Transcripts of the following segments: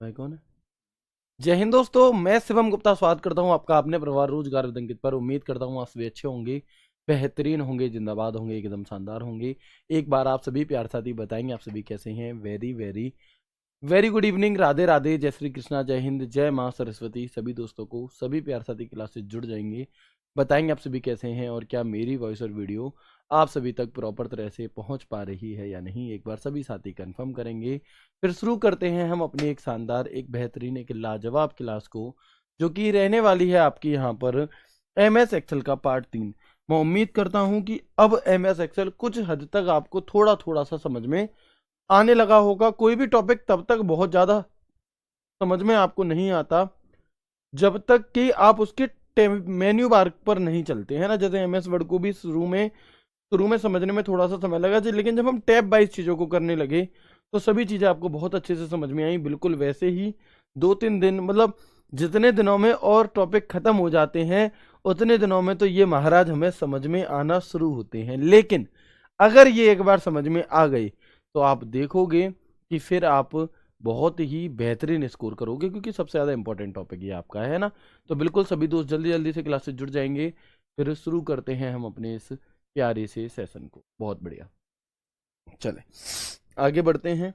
भाई कौन है? जय हिंद दोस्तों, मैं शिवम गुप्ता स्वागत करता हूं आपका अपने परिवार रोजगार विद अंकित पर। उम्मीद करता हूं आप सभी अच्छे होंगे, बेहतरीन होंगे, जिंदाबाद होंगे, एकदम शानदार होंगे। एक बार आप सभी प्यार साथी बताएंगे आप सभी कैसे हैं। Very very very good evening, Radhe Radhe, जय श्री कृष्णा, जय हिंद, जय माँ सरस्वती। सभी दोस्तों को, सभी प्यार साथी क्लास से जुड़ जाएंगे, बताएंगे आप सभी कैसे हैं और क्या मेरी वॉइस और वीडियो आप सभी तक प्रॉपर तरह से पहुंच पा रही है या नहीं। एक बार सभी साथी कंफर्म करेंगे, फिर शुरू करते हैं हम अपनी एक शानदार, एक बेहतरीन, एक लाजवाब क्लास को, जो कि रहने वाली है आपकी यहाँ पर MS एक्सेल का पार्ट 3। मैं उम्मीद करता हूँ कि अब MS एक्सेल कुछ हद तक आपको थोड़ा थोड़ा सा समझ में आने लगा होगा। कोई भी टॉपिक तब तक बहुत ज़्यादा समझ में आपको नहीं आता जब तक कि आप उसके मेन्यू बार पर नहीं चलते हैं ना। जैसे MS वर्ड को भी शुरू में समझने में थोड़ा सा समय लगा, लेकिन जब हम टैब वाइज चीज़ों को करने लगे तो सभी चीज़ें आपको बहुत अच्छे से समझ में आई। बिल्कुल वैसे ही 2-3 दिन, मतलब जितने दिनों में और टॉपिक खत्म हो जाते हैं उतने दिनों में तो ये महाराज हमें समझ में आना शुरू होते हैं। लेकिन अगर ये एक बार समझ में आ गई तो आप देखोगे कि फिर आप बहुत ही बेहतरीन स्कोर करोगे, क्योंकि सबसे ज़्यादा इंपॉर्टेंट टॉपिक ये आपका है ना। तो बिल्कुल सभी दोस्त जल्दी जल्दी से क्लास से जुड़ जाएंगे, फिर शुरू करते हैं हम अपने इस प्यारे से सेशन को। बहुत बढ़िया, चले आगे बढ़ते हैं।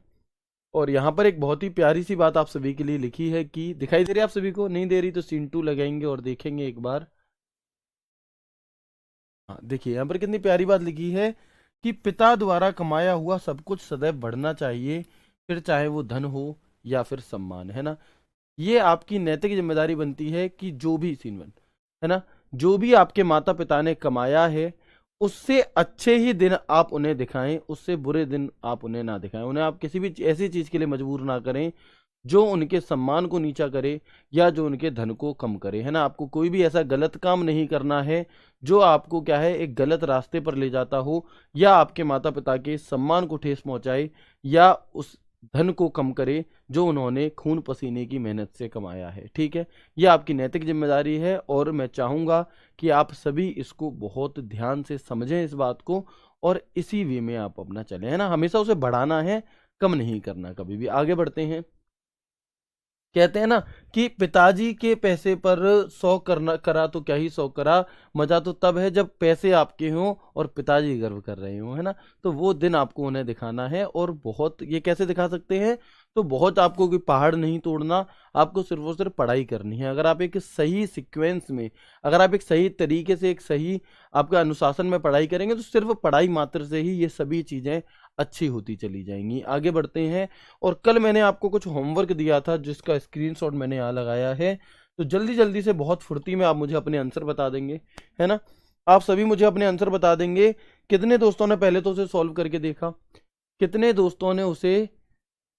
और यहाँ पर एक बहुत ही प्यारी सी बात आप सभी के लिए लिखी है कि दिखाई दे रही है आप सभी को? नहीं दे रही तो सीन 2 लगाएंगे और देखेंगे एक बार। हाँ देखिए, यहाँ पर कितनी प्यारी बात लिखी है कि पिता द्वारा कमाया हुआ सब कुछ सदैव बढ़ना चाहिए, फिर चाहे वो धन हो या फिर सम्मान, है ना। ये आपकी नैतिक जिम्मेदारी बनती है कि जो भी सीन 1 है ना, जो भी आपके माता पिता ने कमाया है उससे अच्छे ही दिन आप उन्हें दिखाएं, उससे बुरे दिन आप उन्हें ना दिखाएं। उन्हें आप किसी भी ऐसी चीज के लिए मजबूर ना करें जो उनके सम्मान को नीचा करे या जो उनके धन को कम करे, है ना। आपको कोई भी ऐसा गलत काम नहीं करना है जो आपको क्या है, एक गलत रास्ते पर ले जाता हो या आपके माता पिता के सम्मान को ठेस पहुंचाए या उस धन को कम करे जो उन्होंने खून पसीने की मेहनत से कमाया है। ठीक है, यह आपकी नैतिक जिम्मेदारी है और मैं चाहूंगा कि आप सभी इसको बहुत ध्यान से समझें इस बात को, और इसी वे में आप अपना चलें, है ना। हमेशा उसे बढ़ाना है, कम नहीं करना कभी भी। आगे बढ़ते हैं। कहते हैं ना कि पिताजी के पैसे पर शौक करना करा तो क्या ही शौक करा, मजा तो तब है जब पैसे आपके हों और पिताजी गर्व कर रहे हों, है ना। तो वो दिन आपको उन्हें दिखाना है। और बहुत, ये कैसे दिखा सकते हैं, तो बहुत आपको कोई पहाड़ नहीं तोड़ना, आपको सिर्फ और सिर्फ पढ़ाई करनी है। अगर आप एक सही सीक्वेंस में, अगर आप एक सही तरीके से, एक सही आपके अनुशासन में पढ़ाई करेंगे तो सिर्फ पढ़ाई मात्र से ही ये सभी चीज़ें अच्छी होती चली जाएंगी। आगे बढ़ते हैं। और कल मैंने आपको कुछ होमवर्क दिया था जिसका स्क्रीनशॉट मैंने यहाँ लगाया है, तो जल्दी जल्दी से बहुत फुर्ती में आप मुझे अपने आंसर बता देंगे, है ना। आप सभी मुझे अपने आंसर बता देंगे। कितने दोस्तों ने पहले तो उसे सॉल्व करके देखा? कितने दोस्तों ने उसे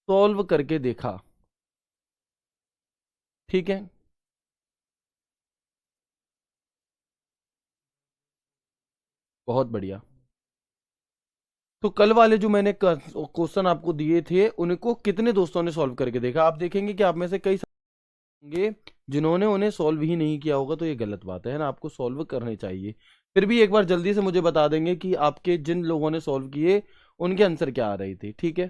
सॉल्व करके देखा? ठीक है, बहुत बढ़िया। तो कल वाले जो मैंने क्वेश्चन आपको दिए थे उनको कितने दोस्तों ने सॉल्व करके देखा? आप देखेंगे कि आप में से कई होंगे जिन्होंने उन्हें सॉल्व ही नहीं किया होगा, तो ये गलत बात है ना। आपको सॉल्व करने चाहिए। फिर भी एक बार जल्दी से मुझे बता देंगे कि आपके जिन लोगों ने सॉल्व किए उनके आंसर क्या आ रहे थे। ठीक है,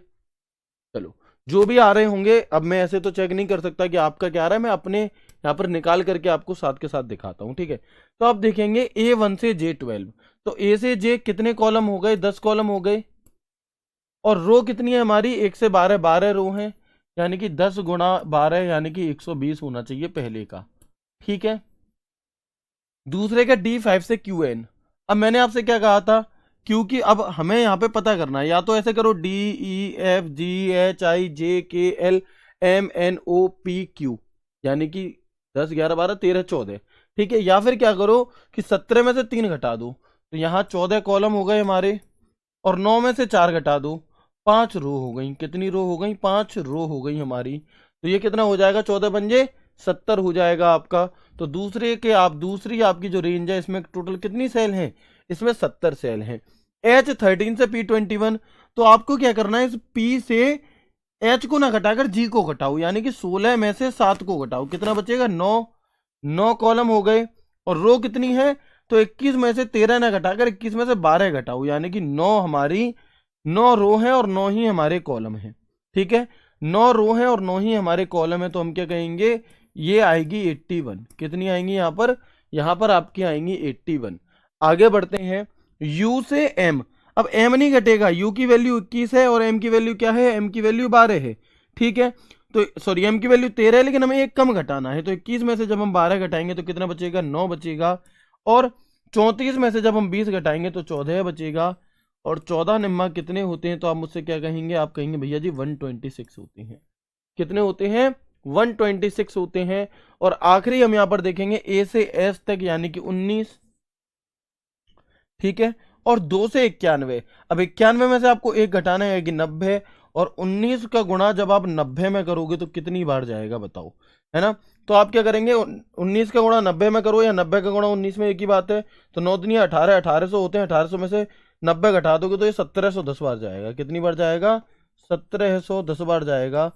चलो जो भी आ रहे होंगे, अब मैं ऐसे तो चेक नहीं कर सकता कि आपका क्या आ रहा है, मैं अपने यहाँ पर निकाल करके आपको साथ के साथ दिखाता हूँ। ठीक है, तो आप देखेंगे A1 से J12, तो A से J कितने कॉलम हो गए? 10 कॉलम हो गए। और रो कितनी है हमारी? 1 से 12, 12 रो हैं, यानी कि 10 × 12 यानी कि 120 होना चाहिए पहले का। ठीक है, दूसरे का D5 से QN। अब मैंने आपसे क्या कहा था, क्योंकि अब हमें यहाँ पे पता करना है, या तो ऐसे करो DEFGHIJKLMNOPQ, यानी कि 10 11 12 13 14। ठीक है, या फिर क्या करो कि 17 में से 3 घटा दो, तो यहाँ 14 कॉलम हो गए हमारे, और 9 में से 4 घटा दो, 5 रो हो गई। कितनी रो हो गई? 5 रो हो गई हमारी। तो ये कितना हो जाएगा? 14×5 = 70 हो जाएगा आपका। तो दूसरी आपकी जो रेंज है, इसमें टोटल कितनी सेल हैं? इसमें 70 सेल हैं। H13 से P21, तो आपको क्या करना है, इस P से H को ना घटाकर G को घटाओ, यानी कि 16 में से 7 को घटाओ, कितना बचेगा? 9। 9 कॉलम हो गए। और रो कितनी है? तो 21 में से 13 ना घटाकर 21 में से 12 घटाओ, यानी कि 9 हमारी 9 रो है और 9 ही हमारे कॉलम है। ठीक है, 9 रो हैं और 9 ही हमारे कॉलम है, तो हम क्या कहेंगे, ये आएगी 81। कितनी आएंगी यहाँ पर, आपकी आएंगी 81। आगे बढ़ते हैं, u से m। अब m नहीं घटेगा, u की वैल्यू 21 है और m की वैल्यू क्या है, m की वैल्यू 12 है। ठीक है, तो सॉरी m की वैल्यू 13 है, लेकिन हमें एक कम घटाना है, तो 21 में से जब हम 12 घटाएंगे तो कितना बचेगा, 9 बचेगा। और 34 में से जब हम 20 घटाएंगे तो 14 बचेगा। और 14 निम्मा कितने होते हैं, तो आप मुझसे क्या कहेंगे, आप कहेंगे भैया जी 126 होते हैं। कितने होते हैं, 126 होते हैं। और आखिरी हम यहां पर देखेंगे ए से एस तक यानी कि 19। ठीक है, और 2 से 91। अब 91 में से आपको एक घटाना है कि 90, और 19 का गुणा जब आप 90 में करोगे तो कितनी बार जाएगा बताओ, है ना। तो आप क्या करेंगे, 19 का गुणा 90 में करो या 90 का गुणा 19 में, एक ही बात है। तो 9 दुनिया 18, 1800 होते हैं, 1800 में से 90 घटा दोगे तो ये 1710 बार जाएगा। कितनी बार जाएगा, 1710 बार जाएगा।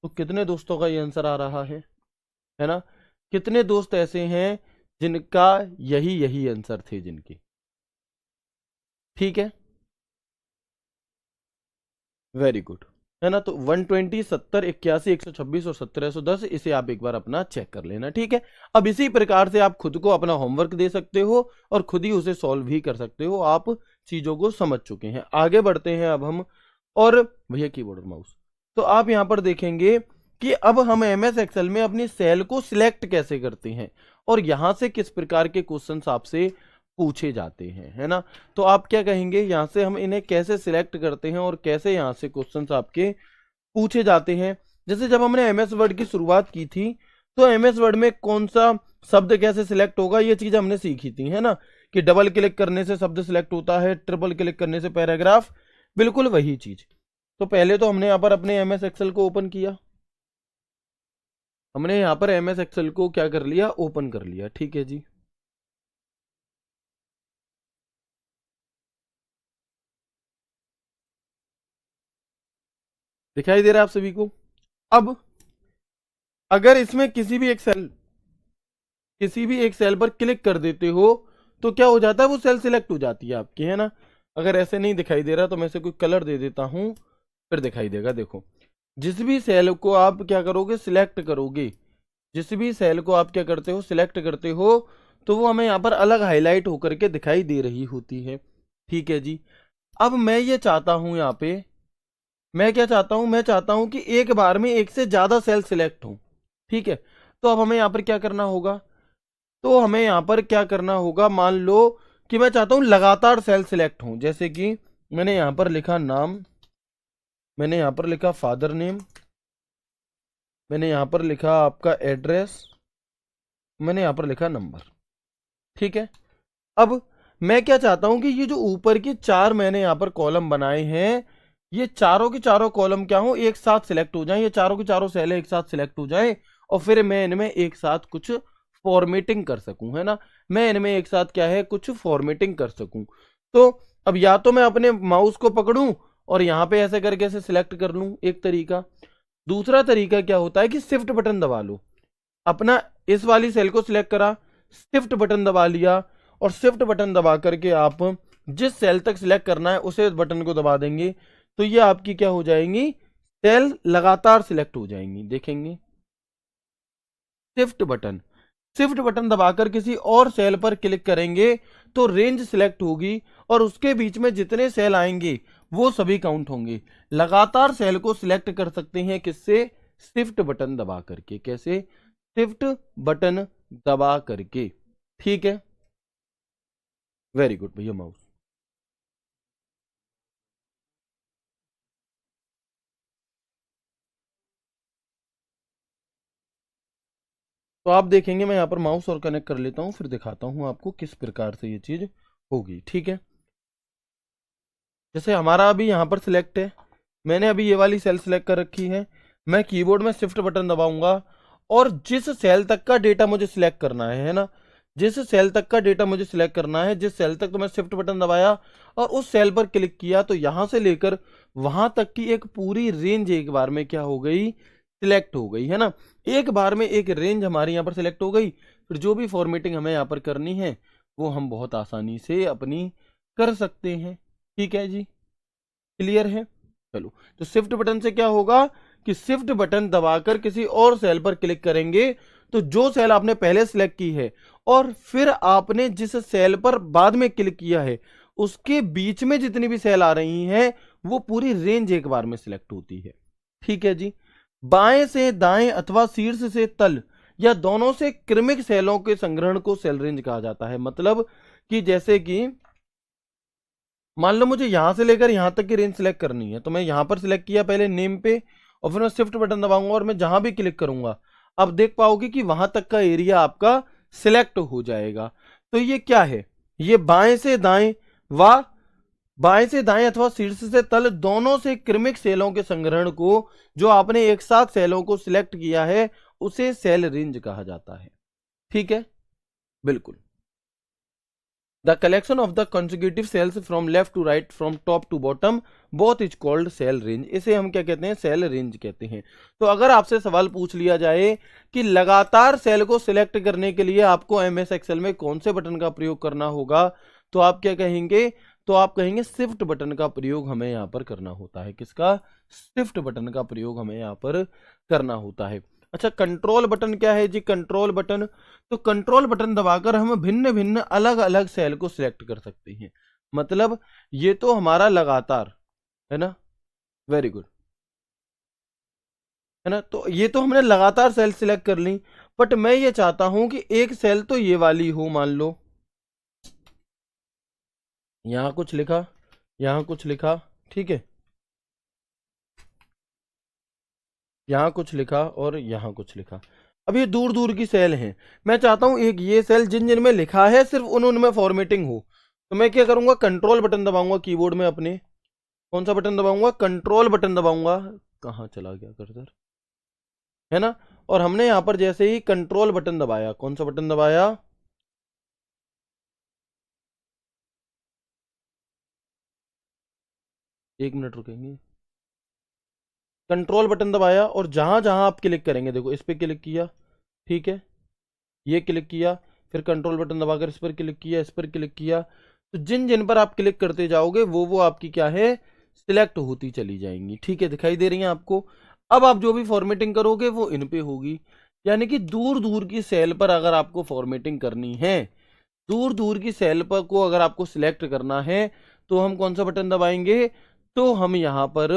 तो कितने दोस्तों का ये आंसर आ रहा है ना। कितने दोस्त ऐसे हैं जिनका यही आंसर थे जिनके। ठीक है, वेरी गुड, है ना। तो 120, 70, 81, 126 और 1710, इसे आप एक बार अपना चेक कर लेना। ठीक है, अब इसी प्रकार से आप खुद को अपना होमवर्क दे सकते हो और खुद ही उसे सॉल्व भी कर सकते हो। आप चीजों को समझ चुके हैं। आगे बढ़ते हैं अब हम, और भैया कीबोर्ड और माउस। तो आप यहां पर देखेंगे कि अब हम एमएस एक्सेल में अपनी सेल को सिलेक्ट कैसे करते हैं और यहां से किस प्रकार के क्वेश्चंस आपसे पूछे जाते हैं, है ना। तो आप क्या कहेंगे, यहां से हम इन्हें कैसे सिलेक्ट करते हैं और कैसे यहां से क्वेश्चंस आपके पूछे जाते हैं। जैसे जब हमने एमएस वर्ड की शुरुआत की थी तो एमएस वर्ड में कौन सा शब्द कैसे सिलेक्ट होगा ये चीज हमने सीखी थी, है ना, कि डबल क्लिक करने से शब्द सिलेक्ट होता है, ट्रिपल क्लिक करने से पैराग्राफ, बिल्कुल वही चीज। तो पहले तो हमने यहाँ पर अपने एमएस एक्सेल को ओपन किया, हमने यहाँ पर एमएस एक्सेल को क्या कर लिया, ओपन कर लिया। ठीक है जी, दिखाई दे रहा है आप सभी को। अब अगर इसमें किसी भी एक सेल पर क्लिक कर देते हो तो क्या हो जाता है, वो सेल सिलेक्ट हो जाती है आपकी, है ना। अगर ऐसे नहीं दिखाई दे रहा तो मैं इसे कोई कलर दे देता हूं, फिर दिखाई देगा। देखो, जिस भी सेल को आप क्या करोगे, सिलेक्ट करोगे, जिस भी सेल को आप क्या करते हो, सिलेक्ट करते हो, तो वो हमें यहाँ पर अलग हाईलाइट होकर के दिखाई दे रही होती है। ठीक है जी, अब मैं ये चाहता हूं, यहाँ पे मैं क्या चाहता हूं, मैं चाहता हूं कि एक बार में एक से ज्यादा सेल सिलेक्ट हो। ठीक है, तो अब हमें यहाँ पर क्या करना होगा, तो हमें यहाँ पर क्या करना होगा, मान लो कि मैं चाहता हूं लगातार सेल सिलेक्ट हो। जैसे कि मैंने यहाँ पर लिखा नाम, मैंने यहाँ पर लिखा फादर नेम, मैंने यहाँ पर लिखा आपका एड्रेस, मैंने यहाँ पर लिखा नंबर। ठीक है, अब मैं क्या चाहता हूं कि ये जो ऊपर की 4 मैंने यहाँ पर कॉलम बनाए हैं, ये चारों के चारों कॉलम क्या हो, एक साथ सिलेक्ट हो जाएं, ये चारों की चारों सेलें एक साथ सिलेक्ट हो जाएं, और फिर मैं इनमें एक साथ कुछ फॉर्मेटिंग कर सकूं, है ना। मैं इनमें एक साथ क्या है, कुछ फॉर्मेटिंग कर सकूं। तो अब या तो मैं अपने माउस को पकड़ूं और यहाँ पे ऐसे करके ऐसे सिलेक्ट कर लूं, एक तरीका। दूसरा तरीका क्या होता है कि शिफ्ट बटन दबा लो, अपना इस वाली सेल को सिलेक्ट करा, शिफ्ट बटन दबा लिया, और शिफ्ट बटन दबा करके आप जिस सेल तक सिलेक्ट करना है उसे बटन को दबा देंगे, तो ये आपकी क्या हो जाएंगी, सेल लगातार सिलेक्ट हो जाएंगी। देखेंगे, शिफ्ट बटन, शिफ्ट बटन दबाकर किसी और सेल पर क्लिक करेंगे तो रेंज सिलेक्ट होगी और उसके बीच में जितने सेल आएंगे वो सभी काउंट होंगे। लगातार सेल को सिलेक्ट कर सकते हैं किससे, शिफ्ट बटन दबा करके। कैसे, शिफ्ट बटन दबा करके। ठीक है, वेरी गुड भैया माउस। तो आप देखेंगे, मैं यहाँ पर माउस और कनेक्ट कर लेता हूँ, फिर दिखाता हूँ आपको किस प्रकार से ये चीज होगी। ठीक है, जैसे हमारा अभी यहाँ पर सिलेक्ट है, मैंने अभी ये वाली सेल सिलेक्ट कर रखी है, मैं कीबोर्ड में शिफ्ट बटन दबाऊंगा और जिस सेल तक का डेटा मुझे सिलेक्ट करना है ना, जिस सेल तक का डेटा मुझे सिलेक्ट करना है, जिस सेल तक तो मैं शिफ्ट बटन दबाया और उस सेल पर क्लिक किया, तो यहां से लेकर वहां तक की एक पूरी रेंज एक बार में क्या हो गई, सिलेक्ट हो गई, है ना। एक बार में एक रेंज हमारी यहाँ पर सिलेक्ट हो गई। फिर जो भी फॉर्मेटिंग हमें यहाँ पर करनी है वो हम बहुत आसानी से अपनी कर सकते हैं। ठीक है जी, क्लियर है। चलो, तो शिफ्ट बटन से क्या होगा कि शिफ्ट बटन दबाकर किसी और सेल पर क्लिक करेंगे तो जो सेल आपने पहले सिलेक्ट की है और फिर आपने जिस सेल पर बाद में क्लिक किया है उसके बीच में जितनी भी सेल आ रही हैं वो पूरी रेंज एक बार में सिलेक्ट होती है। ठीक है जी। बाएं से दाएं अथवा शीर्ष से तल या दोनों से क्रमिक सेलों के संग्रहण को सेल रेंज कहा जाता है। मतलब कि जैसे कि मान लो मुझे यहां से लेकर यहां तक की रेंज सिलेक्ट करनी है तो मैं यहां पर सिलेक्ट किया पहले नेम पे और फिर मैं शिफ्ट बटन दबाऊंगा और मैं जहां भी क्लिक करूंगा अब देख पाओगे कि वहां तक का एरिया आपका सिलेक्ट हो जाएगा। तो ये क्या है, ये बाएं से दाएं व बाएं से दाएं अथवा शीर्ष से तल दोनों से क्रमिक सेलों के संग्रहण को जो आपने एक साथ सेलों को सिलेक्ट किया है उसे सेल रेंज कहा जाता है। ठीक है, बिल्कुल। The collection of the consecutive cells from left to right from top to bottom both is called cell range. इसे हम क्या कहते हैं, सेल रेंज कहते हैं। तो अगर आपसे सवाल पूछ लिया जाए कि लगातार सेल को सिलेक्ट करने के लिए आपको एमएस एक्सेल में कौन से बटन का प्रयोग करना होगा तो आप क्या कहेंगे, तो आप कहेंगे शिफ्ट बटन का प्रयोग हमें यहां पर करना होता है। किसका, शिफ्ट बटन का प्रयोग हमें यहां पर करना होता है। अच्छा, कंट्रोल बटन क्या है जी, कंट्रोल बटन, तो कंट्रोल बटन दबाकर हम भिन्न भिन्न अलग अलग सेल को सिलेक्ट कर सकते हैं। मतलब ये तो हमारा लगातार है ना, वेरी गुड, है ना। तो ये तो हमने लगातार सेल सिलेक्ट कर ली, बट मैं ये चाहता हूं कि एक सेल तो ये वाली हो, मान लो यहां कुछ लिखा, यहां कुछ लिखा, ठीक है, यहां कुछ लिखा और यहां कुछ लिखा। अब ये दूर दूर की सेल हैं, मैं चाहता हूं एक ये सेल जिन जिन में लिखा है सिर्फ उन उनमें फॉर्मेटिंग हो। तो मैं क्या करूंगा, कंट्रोल बटन दबाऊंगा कीबोर्ड में अपने, कौन सा बटन दबाऊंगा, कंट्रोल बटन दबाऊंगा, कहाँ चला गया कर्सर, है ना। और हमने यहां पर जैसे ही कंट्रोल बटन दबाया, कौन सा बटन दबाया, एक मिनट रुकेंगे, कंट्रोल बटन दबाया और जहां जहां आप क्लिक करेंगे, देखो इस पे क्लिक किया, ठीक है, ये क्लिक किया, फिर कंट्रोल बटन दबाकर इस पर क्लिक किया, इस पर क्लिक किया, तो जिन जिन पर आप क्लिक करते जाओगे वो आपकी क्या है, सिलेक्ट होती चली जाएंगी। ठीक है, दिखाई दे रही हैं आपको। अब आप जो भी फॉर्मेटिंग करोगे वो इन पे होगी। यानी कि दूर दूर की सेल पर अगर आपको फॉर्मेटिंग करनी है, दूर दूर की सेल पर को अगर आपको सिलेक्ट करना है तो हम कौन सा बटन दबाएंगे, तो हम यहां पर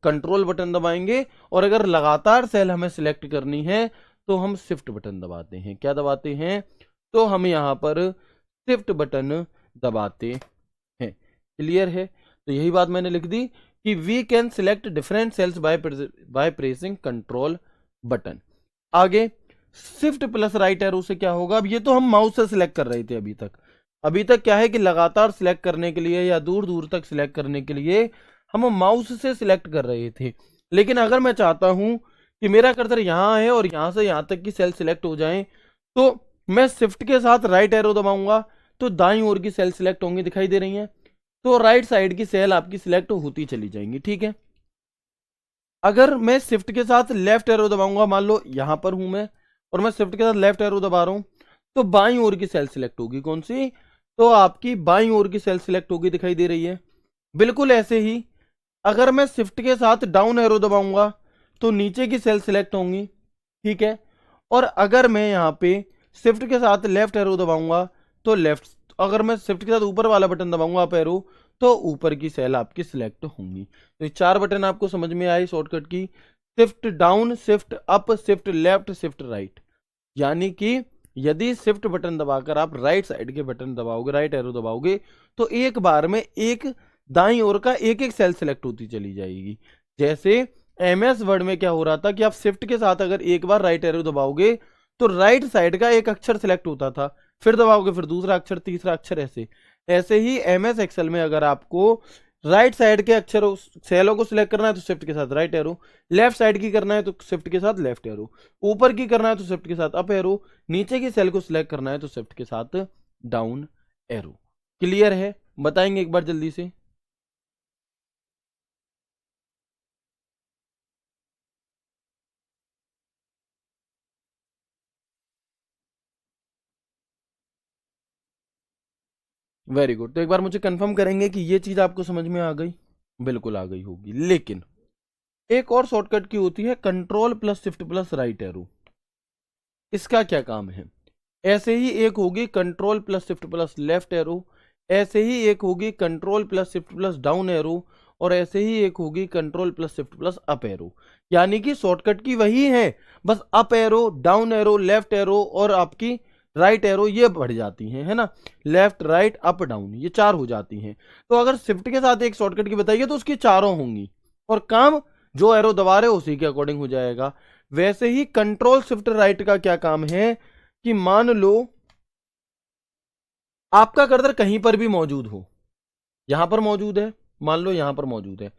कंट्रोल बटन दबाएंगे। और अगर लगातार सेल हमें सिलेक्ट करनी है तो हम शिफ्ट बटन दबाते हैं। क्या दबाते हैं, तो हम यहां पर शिफ्ट बटन दबाते हैं। क्लियर है, तो यही बात मैंने लिख दी कि we can select different cells by pressing control button. आगे शिफ्ट प्लस राइट एरो से क्या होगा, अब ये तो हम माउस से सिलेक्ट कर रहे थे अभी तक। अभी तक क्या है कि लगातार सिलेक्ट करने के लिए या दूर दूर तक सिलेक्ट करने के लिए हम माउस से सिलेक्ट कर रहे थे। लेकिन अगर मैं चाहता हूं कि मेरा कर्सर यहां है और यहां से यहां तक की सेल सिलेक्ट हो जाए तो मैं शिफ्ट के साथ राइट एरो दबाऊंगा तो दाईं ओर की सेल सिलेक्ट होंगी, दिखाई दे रही हैं। तो राइट साइड की सेल आपकी सिलेक्ट होती चली जाएंगी। ठीक है, अगर मैं शिफ्ट के साथ लेफ्ट एरो दबाऊंगा, मान लो यहां पर हूं मैं और मैं शिफ्ट के साथ लेफ्ट एरो दबा रहा हूं तो बाईं ओर की सेल सिलेक्ट होगी, कौन सी, तो आपकी बाईं ओर की सेल सिलेक्ट होगी, दिखाई दे रही है। बिल्कुल ऐसे ही अगर मैं शिफ्ट के साथ डाउन एरो दबाऊंगा तो नीचे की सेल सिलेक्ट होंगी। ठीक है, और अगर मैं यहाँ पे शिफ्ट के साथ लेफ्ट एरो दबाऊंगा तो लेफ्ट, अगर मैं शिफ्ट के साथ ऊपर वाला बटन दबाऊंगा अप एरो तो ऊपर की सेल आपकी सिलेक्ट होंगी। तो ये चार बटन आपको समझ में आए शॉर्टकट की, shift down, shift up, shift left, shift right. यानी कि यदि शिफ्ट बटन दबाकर आप राइट साइड के बटन दबाओगे, राइट एरो दबाओगे तो एक बार में एक दाईं ओर का एक एक सेल सिलेक्ट होती चली जाएगी। जैसे एमएस वर्ड में क्या हो रहा था कि आप शिफ्ट के साथ अगर एक बार राइट एरो दबाओगे तो राइट साइड का एक अक्षर सिलेक्ट होता था, फिर दबाओगे फिर दूसरा अक्षर, तीसरा अक्षर, ऐसे ऐसे ही एमएस एक्सेल में अगर आपको राइट साइड के अक्षरों सेलों को सिलेक्ट करना है तो शिफ्ट के साथ राइट एरो, लेफ्ट साइड की करना है तो शिफ्ट के साथ लेफ्ट एरो, ऊपर की करना है तो शिफ्ट के साथ अप एरो, नीचे की सेल को सिलेक्ट करना है तो शिफ्ट के साथ डाउन एरो। क्लियर है, बताएंगे एक बार जल्दी से। वेरी गुड, तो एक बार मुझे कंफर्म करेंगे कि ये चीज आपको समझ में आ गई। बिल्कुल आ गई होगी, लेकिन एक और शॉर्टकट की होती है control plus shift plus right arrow. इसका क्या काम है? ऐसे ही एक होगी control plus shift plus left arrow, ऐसे ही एक होगी control plus shift plus down arrow, और ऐसे ही एक होगी control plus shift plus up arrow. यानी कि शॉर्टकट की वही है, बस up arrow, down arrow, left arrow और आपकी राइट एरो ये बढ़ जाती हैं, है ना। लेफ्ट राइट अप डाउन ये 4 हो जाती हैं। तो अगर शिफ्ट के साथ एक शॉर्टकट की बताइए तो उसकी 4 होंगी, और काम जो एरो दबा रहे उसी के अकॉर्डिंग हो जाएगा। वैसे ही कंट्रोल शिफ्ट राइट का क्या काम है कि मान लो आपका कर्सर कहीं पर भी मौजूद हो, यहां पर मौजूद है, मान लो यहां पर मौजूद है,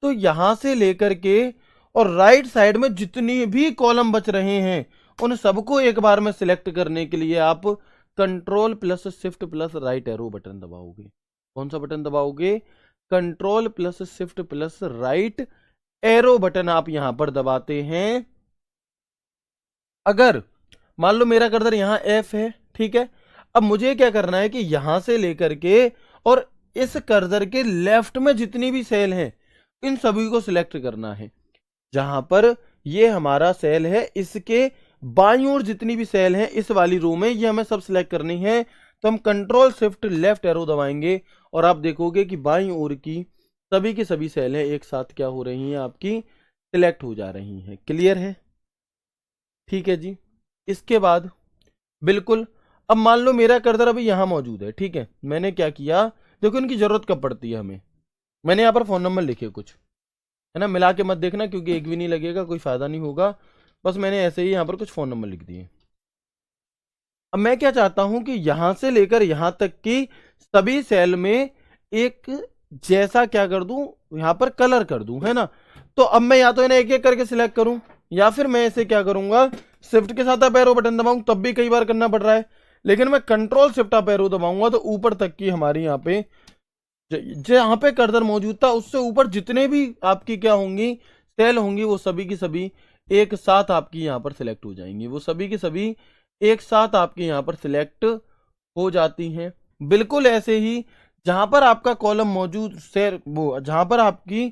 तो यहां से लेकर के और राइट साइड में जितनी भी कॉलम बच रहे हैं उन सबको एक बार में सिलेक्ट करने के लिए आप control plus shift plus right arrow button दबाओगे। कौन सा बटन दबाओगे? Control plus shift plus right arrow button आप यहां पर दबाते हैं। अगर मान लो मेरा कर्सर यहां F है, ठीक है, अब मुझे क्या करना है कि यहां से लेकर के और इस कर्सर के लेफ्ट में जितनी भी सेल हैं इन सभी को सिलेक्ट करना है। जहां पर ये हमारा सेल है इसके बाईं ओर जितनी भी सेल हैं इस वाली रो में ये हमें सब सिलेक्ट करनी है। तो हम कंट्रोल शिफ्ट लेफ्ट एरो दबाएंगे और आप देखोगे कि बाईं ओर की सभी सेलें एक साथ क्या हो रही हैं, आपकी सिलेक्ट हो जा रही हैं। क्लियर है? ठीक है जी। इसके बाद बिल्कुल, अब मान लो मेरा कर्सर अभी यहां मौजूद है, ठीक है, मैंने क्या किया, देखो इनकी जरूरत कब पड़ती है हमें, मैंने यहां पर फोन नंबर लिखे कुछ, है ना, मिला के मत देखना क्योंकि एक भी नहीं लगेगा, कोई फायदा नहीं होगा, बस मैंने ऐसे ही यहां पर कुछ फोन नंबर लिख दिए। अब मैं क्या चाहता हूं कि यहां से लेकर यहां तक की सभी सेल में एक जैसा क्या कर दूं, यहां पर कलर कर दूं, है ना। तो अब मैं या तो इन्हें एक एक करके सिलेक्ट करूं या फिर मैं इसे क्या करूंगा, शिफ्ट के साथ अप एरो बटन दबाऊं, तब भी कई बार करना पड़ रहा है, लेकिन मैं कंट्रोल शिफ्ट अप एरो दबाऊंगा तो ऊपर तक की हमारी यहाँ पे जहां पे कर्सर मौजूद था उससे ऊपर जितने भी आपकी क्या होंगी सेल होंगी वो सभी की सभी एक साथ आपकी यहाँ पर सिलेक्ट हो जाएंगी, वो सभी की सभी एक साथ आपके यहाँ पर सिलेक्ट हो जाती हैं। बिल्कुल ऐसे ही जहां पर आपका कॉलम मौजूद सेल वो जहां पर आपकी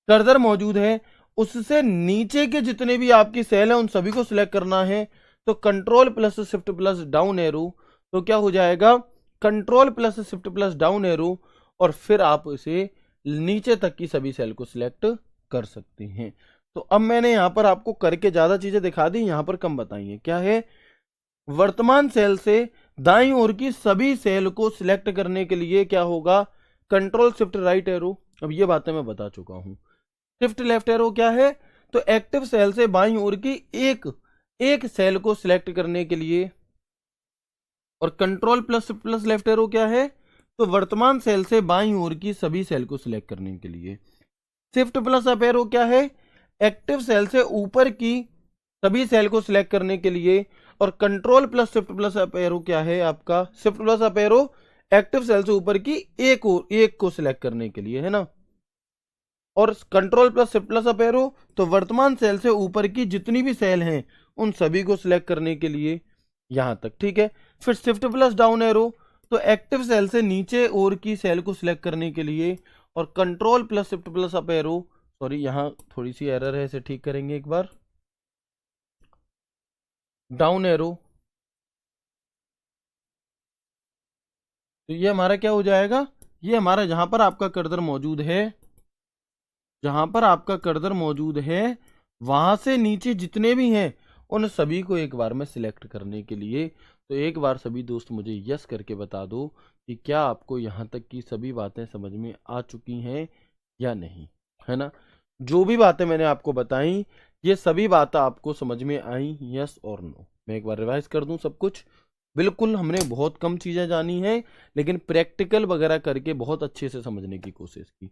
कर्सर मौजूद है उससे नीचे के जितने भी आपकी सेल हैं उन सभी को सिलेक्ट करना है। तो control plus shift plus down arrow, तो क्या हो जाएगा, control plus shift plus down arrow, और फिर आप इसे नीचे तक की सभी सेल को सिलेक्ट कर सकते हैं। तो अब मैंने यहां पर आपको करके ज्यादा चीजें दिखा दी, यहां पर कम बताइए क्या है। वर्तमान सेल से दाईं ओर की सभी सेल को सिलेक्ट करने के लिए क्या होगा, कंट्रोल शिफ्ट राइट एरो। अब ये बातें मैं बता चुका हूं। शिफ्ट लेफ्ट एरो क्या है, तो एक्टिव सेल से बाईं ओर की एक सेल को सिलेक्ट करने के लिए, और control plus plus left arrow क्या है, तो वर्तमान सेल से बाईं ओर की सभी सेल को सिलेक्ट करने के लिए। शिफ्ट प्लस अप एरो क्या है, एक्टिव सेल से ऊपर की सभी सेल को सिलेक्ट करने के लिए, और control plus shift plus up arrow क्या है आपका, shift plus up arrow active cell से ऊपर की एक को सिलेक्ट करने के लिए, है ना। और control plus shift plus up arrow तो वर्तमान सेल से ऊपर की जितनी भी सेल हैं उन सभी को सिलेक्ट करने के लिए, यहां तक, ठीक है। फिर शिफ्ट प्लस डाउन एरो तो एक्टिव सेल से नीचे और की सेल को सिलेक्ट करने के लिए, और control plus shift plus up arrow, sorry यहां थोड़ी सी एरर है, इसे ठीक करेंगे एक बार, डाउन एरो, तो ये हमारा क्या हो जाएगा, ये हमारा जहां पर आपका कर्सर मौजूद है, जहां पर आपका कर्सर मौजूद है वहां से नीचे जितने भी हैं उन सभी को एक बार में सिलेक्ट करने के लिए। तो एक बार सभी दोस्त मुझे यस करके बता दो कि क्या आपको यहां तक की सभी बातें समझ में आ चुकी हैं या नहीं, है ना। जो भी बातें मैंने आपको बताई ये सभी बातें आपको समझ में आई, यस और नो। मैं एक बार रिवाइज कर दूं सब कुछ। बिल्कुल हमने बहुत कम चीजें जानी हैं लेकिन प्रैक्टिकल वगैरह करके बहुत अच्छे से समझने की कोशिश की।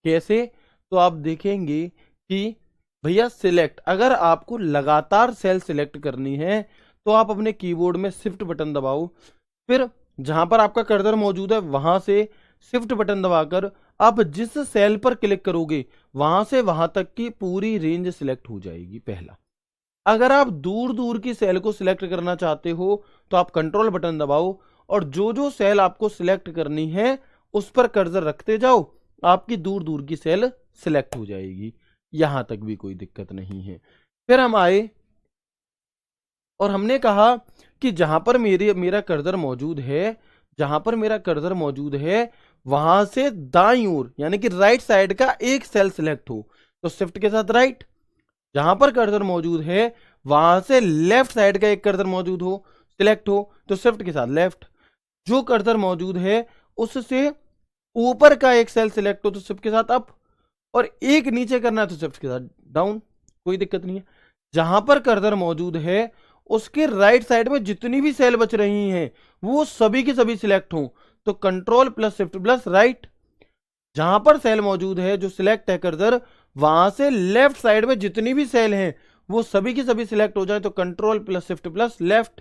कैसे, तो आप देखेंगे कि भैया सिलेक्ट, अगर आपको लगातार सेल सिलेक्ट करनी है तो आप अपने कीबोर्ड में शिफ्ट बटन दबाओ, फिर जहां पर आपका कर्सर मौजूद है वहां से शिफ्ट बटन दबाकर आप जिस सेल पर क्लिक करोगे वहां से वहां तक की पूरी रेंज सिलेक्ट हो जाएगी। पहला, अगर आप दूर दूर की सेल को सिलेक्ट करना चाहते हो तो आप कंट्रोल बटन दबाओ और जो जो सेल आपको सिलेक्ट करनी है उस पर कर्सर रखते जाओ, आपकी दूर दूर की सेल सिलेक्ट हो जाएगी। यहां तक भी कोई दिक्कत नहीं है। फिर हम आए और हमने कहा कि जहां पर मेरा कर्सर मौजूद है, जहां पर मेरा कर्सर मौजूद है वहां से दाईं ओर यानी कि राइट साइड का एक सेल सिलेक्ट हो तो शिफ्ट के साथ राइट, जहां पर कर्सर मौजूद है वहां से लेफ्ट साइड का एक कर्सर मौजूद हो सिलेक्ट हो तो शिफ्ट के साथ लेफ्ट, जो कर्सर मौजूद है उससे ऊपर का एक सेल सिलेक्ट हो तो शिफ्ट के साथ अप, और एक नीचे करना है तो शिफ्ट के साथ डाउन, कोई दिक्कत नहीं है। जहां पर कर्सर मौजूद है उसके राइट साइड में जितनी भी सेल बच रही हैं वो सभी की सभी सिलेक्ट हो तो control plus shift plus right, जहां पर सेल मौजूद है जो सिलेक्ट है कर्सर वहां से लेफ्ट साइड में जितनी भी सेल हैं वो सभी की सभी सिलेक्ट हो जाए तो control plus shift plus left,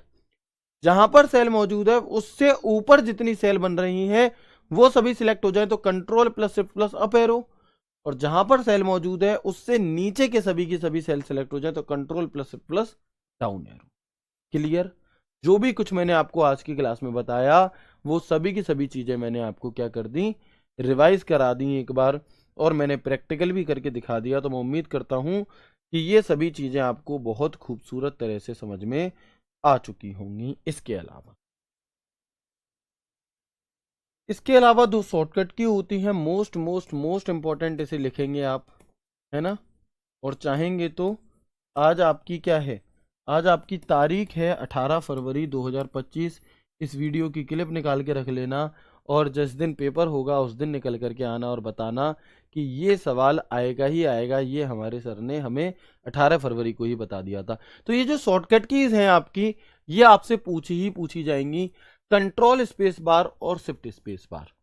जहां पर सेल मौजूद है उससे ऊपर जितनी सेल बन रही हैं वो सभी सिलेक्ट हो जाए तो control plus shift plus up arrow, और जहां पर सेल मौजूद है उससे नीचे के सभी की सभी सेल सिलेक्ट हो जाए तो control plus shift plus down arrow. Clear? जो भी कुछ मैंने आपको आज की क्लास में बताया वो सभी की सभी चीजें मैंने आपको क्या कर दी, रिवाइज करा दी एक बार, और मैंने प्रैक्टिकल भी करके दिखा दिया। तो मैं उम्मीद करता हूं कि ये सभी चीजें आपको बहुत खूबसूरत तरह से समझ में आ चुकी होंगी। इसके अलावा दो शॉर्टकट की होती हैं, मोस्ट मोस्ट मोस्ट इंपॉर्टेंट, इसे लिखेंगे आप, है ना, और चाहेंगे तो आज आपकी क्या है, आज आपकी तारीख है 18 फरवरी 2025। इस वीडियो की क्लिप निकाल के रख लेना और जिस दिन पेपर होगा उस दिन निकल करके आना और बताना कि ये सवाल आएगा ही आएगा, ये हमारे सर ने हमें 18 फरवरी को ही बता दिया था। तो ये जो शॉर्टकट कीज हैं आपकी, ये आपसे पूछी जाएंगी, कंट्रोल स्पेस बार और शिफ्ट स्पेस बार,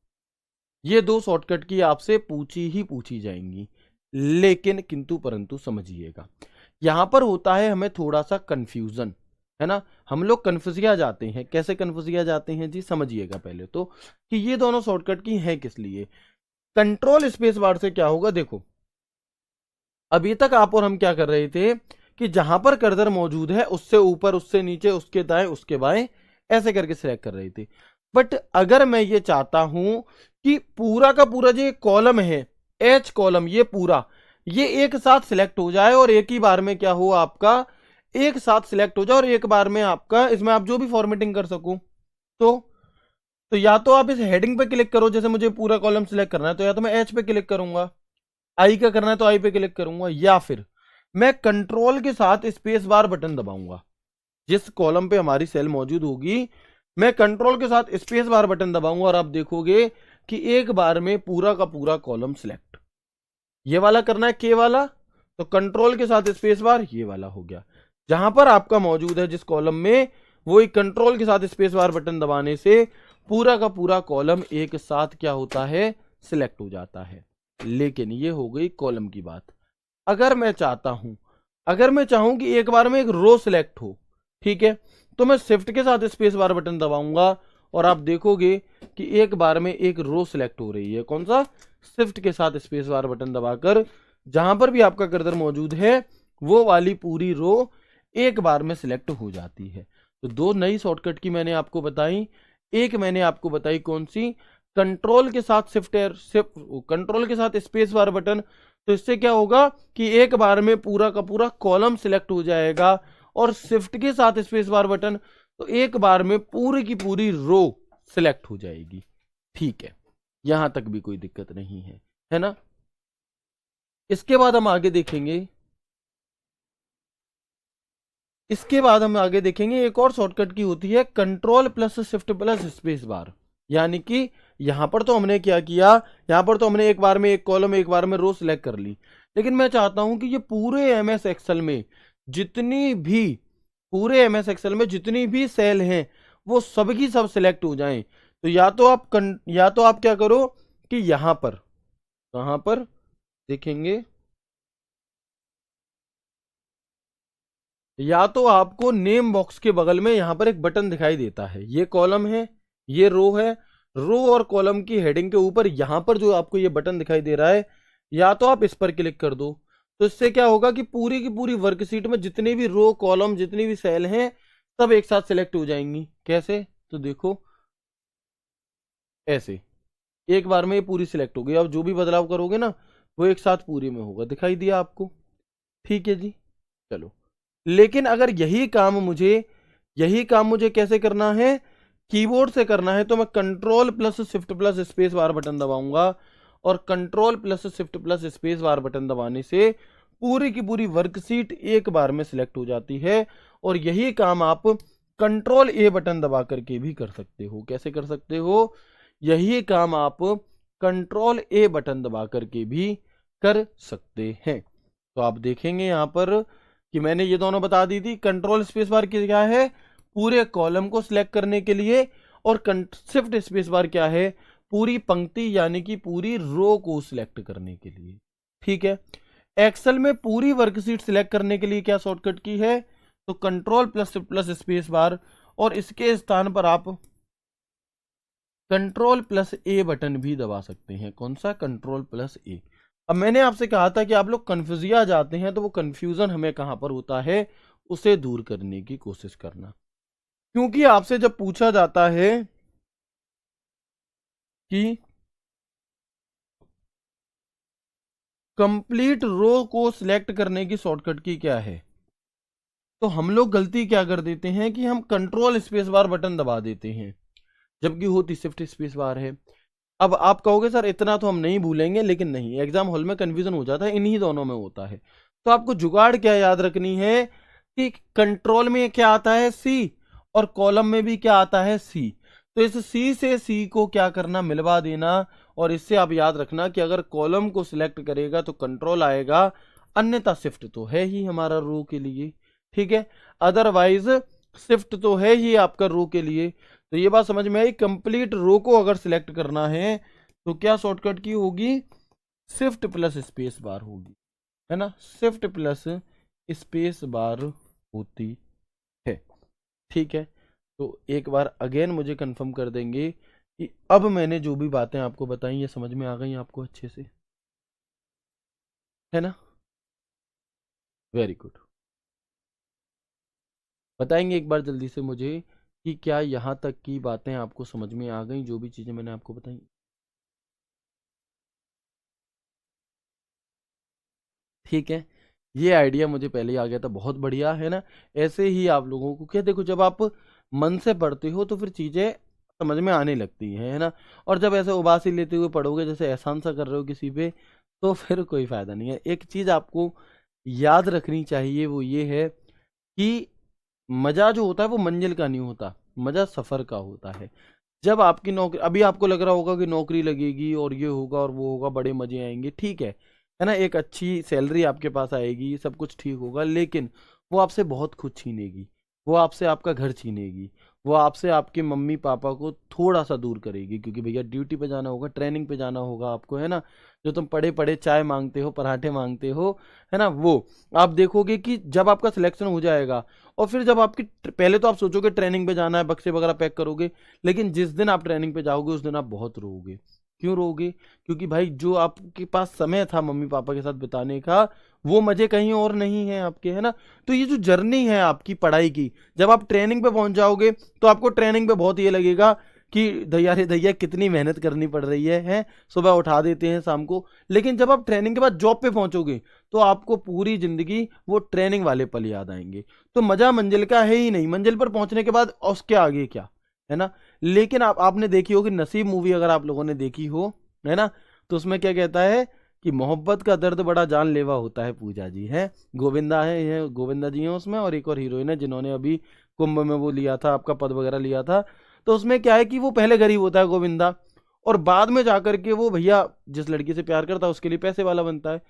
ये दो शॉर्टकट की आपसे पूछी जाएंगी। लेकिन किंतु परंतु समझिएगा, यहां पर होता है हमें थोड़ा सा कंफ्यूजन, है ना, हम लोग कन्फ्यूजिया जाते हैं। कैसे कन्फ्यूजिया जाते हैं जी, समझिएगा पहले तो कि ये दोनों शॉर्टकट की हैं किस लिए। कंट्रोल स्पेस बार से क्या होगा, देखो अभी तक आप और हम क्या कर रहे थे कि जहां पर कर्सर मौजूद है उससे ऊपर, उससे नीचे, उसके दाएं, उसके बाएं, ऐसे करके सिलेक्ट कर रहे थे। बट अगर मैं ये चाहता हूं कि पूरा का पूरा जो कॉलम है, एच कॉलम, ये पूरा ये एक साथ सिलेक्ट हो जाए और एक ही बार में क्या हो आपका, एक साथ सिलेक्ट हो जाए और एक बार में आपका इसमें आप जो भी फॉर्मेटिंग कर सको, तो या तो आप इस हेडिंग पे क्लिक करो, जैसे मुझे पूरा कॉलम सिलेक्ट करना है तो या तो मैं एच पे क्लिक करूंगा, आई का करना है तो आई पे क्लिक करूंगा, या फिर मैं कंट्रोल के साथ स्पेस बार बटन दबाऊंगा। जिस कॉलम पे हमारी सेल मौजूद होगी मैं कंट्रोल के साथ स्पेस बार बटन दबाऊंगा और आप देखोगे कि एक बार में पूरा का पूरा कॉलम सिलेक्ट। ये वाला करना है के वाला तो कंट्रोल के साथ स्पेस बार, ये वाला हो गया। जहां पर आपका मौजूद है जिस कॉलम में, वो एक कंट्रोल के साथ स्पेस बार बटन दबाने से पूरा का पूरा कॉलम एक साथ क्या होता है, सिलेक्ट हो जाता है। लेकिन ये हो गई कॉलम की बात। अगर मैं चाहूं कि एक बार में एक रो सिलेक्ट हो, ठीक है, तो मैं शिफ्ट के साथ स्पेस बार बटन दबाऊंगा और आप देखोगे कि एक बार में एक रो सिलेक्ट हो रही है। कौन सा, शिफ्ट के साथ स्पेस बार बटन दबाकर जहां पर भी आपका कर्सर मौजूद है वो वाली पूरी रो एक बार में सिलेक्ट हो जाती है। तो दो नई शॉर्टकट की मैंने आपको बताई। एक मैंने आपको बताई कौन सी, कंट्रोल के साथ कंट्रोल के साथ स्पेस बार बटन, तो इससे क्या होगा कि एक बार में पूरा का पूरा कॉलम सिलेक्ट हो जाएगा, और शिफ्ट के साथ स्पेस बार बटन तो एक बार में पूरी की पूरी रो सिलेक्ट हो जाएगी। ठीक है, यहां तक भी कोई दिक्कत नहीं है ना। इसके बाद हम आगे देखेंगे एक और शॉर्टकट की होती है control plus shift plus space बार। यानी कि यहां पर तो हमने क्या किया, यहां पर तो हमने एक बार में एक कॉलम, एक बार में रो सिलेक्ट कर ली, लेकिन मैं चाहता हूं कि ये पूरे एमएस एक्सेल में जितनी भी सेल हैं वो सब की सब सिलेक्ट हो जाएं। तो या तो आप क्या करो कि यहां पर देखेंगे, या तो आपको नेम बॉक्स के बगल में यहां पर एक बटन दिखाई देता है, ये कॉलम है, ये रो है, रो और कॉलम की हेडिंग के ऊपर यहां पर जो आपको ये बटन दिखाई दे रहा है, या तो आप इस पर क्लिक कर दो। तो इससे क्या होगा कि पूरी की पूरी वर्कशीट में जितने भी रो कॉलम जितनी भी सेल हैं सब एक साथ सिलेक्ट हो जाएंगी। कैसे, तो देखो ऐसे एक बार में ये पूरी सिलेक्ट हो गई। अब जो भी बदलाव करोगे ना वो एक साथ पूरे में होगा। दिखाई दिया आपको? ठीक है जी, चलो। लेकिन अगर यही काम मुझे कैसे करना है, कीबोर्ड से करना है, तो मैं control plus shift plus space bar button दबाऊंगा, और control plus shift plus space bar button दबाने से पूरी की पूरी वर्कशीट एक बार में सिलेक्ट हो जाती है। और यही काम आप कंट्रोल ए बटन दबा करके भी कर सकते हो। कैसे कर सकते हो? यही काम आप कंट्रोल ए बटन दबा करके भी कर सकते हैं। तो आप देखेंगे यहां पर कि मैंने ये दोनों बता दी थी। कंट्रोल स्पेस बार क्या है? पूरे कॉलम को सिलेक्ट करने के लिए, और शिफ्ट स्पेस बार क्या है? पूरी पंक्ति यानी कि पूरी रो को सिलेक्ट करने के लिए। ठीक है। एक्सेल में पूरी वर्कशीट सिलेक्ट करने के लिए क्या शॉर्टकट की है? तो कंट्रोल प्लस प्लस स्पेस बार, और इसके स्थान पर आप कंट्रोल प्लस ए बटन भी दबा सकते हैं। कौन सा? कंट्रोल प्लस ए। अब मैंने आपसे कहा था कि आप लोग कंफ्यूजिया जाते हैं, तो वो कंफ्यूजन हमें कहां पर होता है, उसे दूर करने की कोशिश करना। क्योंकि आपसे जब पूछा जाता है कि कंप्लीट रो को सिलेक्ट करने की शॉर्टकट की क्या है, तो हम लोग गलती क्या कर देते हैं कि हम कंट्रोल स्पेस बार बटन दबा देते हैं, जबकि होती शिफ्ट स्पेस बार है। अब आप कहोगे सर इतना तो हम नहीं भूलेंगे, लेकिन नहीं, एग्जाम हॉल में कंफ्यूजन हो जाता है, इन्हीं दोनों में होता है। तो आपको जुगाड़ क्या याद रखनी है कि कंट्रोल में क्या आता है? सी, और कॉलम में भी क्या आता है? सी। तो इस सी से सी को क्या करना? मिलवा देना। और इससे आप याद रखना कि अगर कॉलम को सिलेक्ट करेगा तो कंट्रोल आएगा, अन्यथा शिफ्ट तो है ही हमारा रो के लिए। ठीक है, अदरवाइज शिफ्ट तो है ही आपका रो के लिए। तो ये बात समझ में आई। कंप्लीट रो को अगर सिलेक्ट करना है तो क्या शॉर्टकट की होगी? शिफ्ट प्लस स्पेस बार होगी, है ना? शिफ्ट प्लस स्पेस बार होती है। ठीक है, तो एक बार अगेन मुझे कंफर्म कर देंगे कि अब मैंने जो भी बातें आपको बताई ये समझ में आ गई आपको अच्छे से, है ना? Very good. बताएंगे एक बार जल्दी से मुझे कि क्या यहाँ तक की बातें आपको समझ में आ गई, जो भी चीज़ें मैंने आपको बताई? ठीक है, ये आइडिया मुझे पहले ही आ गया था, बहुत बढ़िया, है ना? ऐसे ही आप लोगों को क्या, देखो जब आप मन से पढ़ते हो तो फिर चीज़ें समझ में आने लगती हैं, है ना? और जब ऐसे उबासी लेते हुए पढ़ोगे, जैसे एहसान सा कर रहे हो किसी पे, तो फिर कोई फायदा नहीं है। एक चीज़ आपको याद रखनी चाहिए, वो ये है कि मज़ा जो होता है वो मंजिल का नहीं होता, मज़ा सफ़र का होता है। जब आपकी नौकरी, अभी आपको लग रहा होगा कि नौकरी लगेगी और ये होगा और वो होगा, बड़े मजे आएंगे, ठीक है ना? एक अच्छी सैलरी आपके पास आएगी, सब कुछ ठीक होगा, लेकिन वो आपसे बहुत कुछ छीनेगी। वो आपसे आपका घर छीनेगी, वो आपसे आपके मम्मी पापा को थोड़ा सा दूर करेगी, क्योंकि भैया ड्यूटी पे जाना होगा, ट्रेनिंग पे जाना होगा आपको, है ना? जो तुम पढ़े पढ़े चाय मांगते हो, पराठे मांगते हो, है ना, वो आप देखोगे कि जब आपका सिलेक्शन हो जाएगा, और फिर जब आपकी पहले तो आप सोचोगे ट्रेनिंग पे जाना है, बक्से वगैरह पैक करोगे, लेकिन जिस दिन आप ट्रेनिंग पे जाओगे उस दिन आप बहुत रोओगे। क्यों रोओगे? क्योंकि भाई जो आपके पास समय था मम्मी पापा के साथ बिताने का, वो मजे कहीं और नहीं है आपके, है ना? तो ये जो जर्नी है आपकी पढ़ाई की, जब आप ट्रेनिंग पे पहुंच जाओगे तो आपको ट्रेनिंग पे बहुत ये लगेगा कि दैया रे दैया कितनी मेहनत करनी पड़ रही है, सुबह उठा देते हैं शाम को। लेकिन जब आप ट्रेनिंग के बाद जॉब पे पहुंचोगे तो आपको पूरी जिंदगी वो ट्रेनिंग वाले पल याद आएंगे। तो मजा मंजिल का है ही नहीं, मंजिल पर पहुंचने के बाद उसके आगे क्या, है ना? लेकिन आपने देखी होगी नसीब मूवी, अगर आप लोगों ने देखी हो, है ना, तो उसमें क्या कहता है कि मोहब्बत का दर्द बड़ा जानलेवा होता है, पूजा जी है, गोविंदा है, ये गोविंदा जी हैं उसमें, और एक और हीरोइन है जिन्होंने अभी कुंभ में वो लिया था, आपका पद वगैरह लिया था। तो उसमें क्या है कि वो पहले गरीब होता है गोविंदा, और बाद में जाकर के वो भैया जिस लड़की से प्यार करता है उसके लिए पैसे वाला बनता है।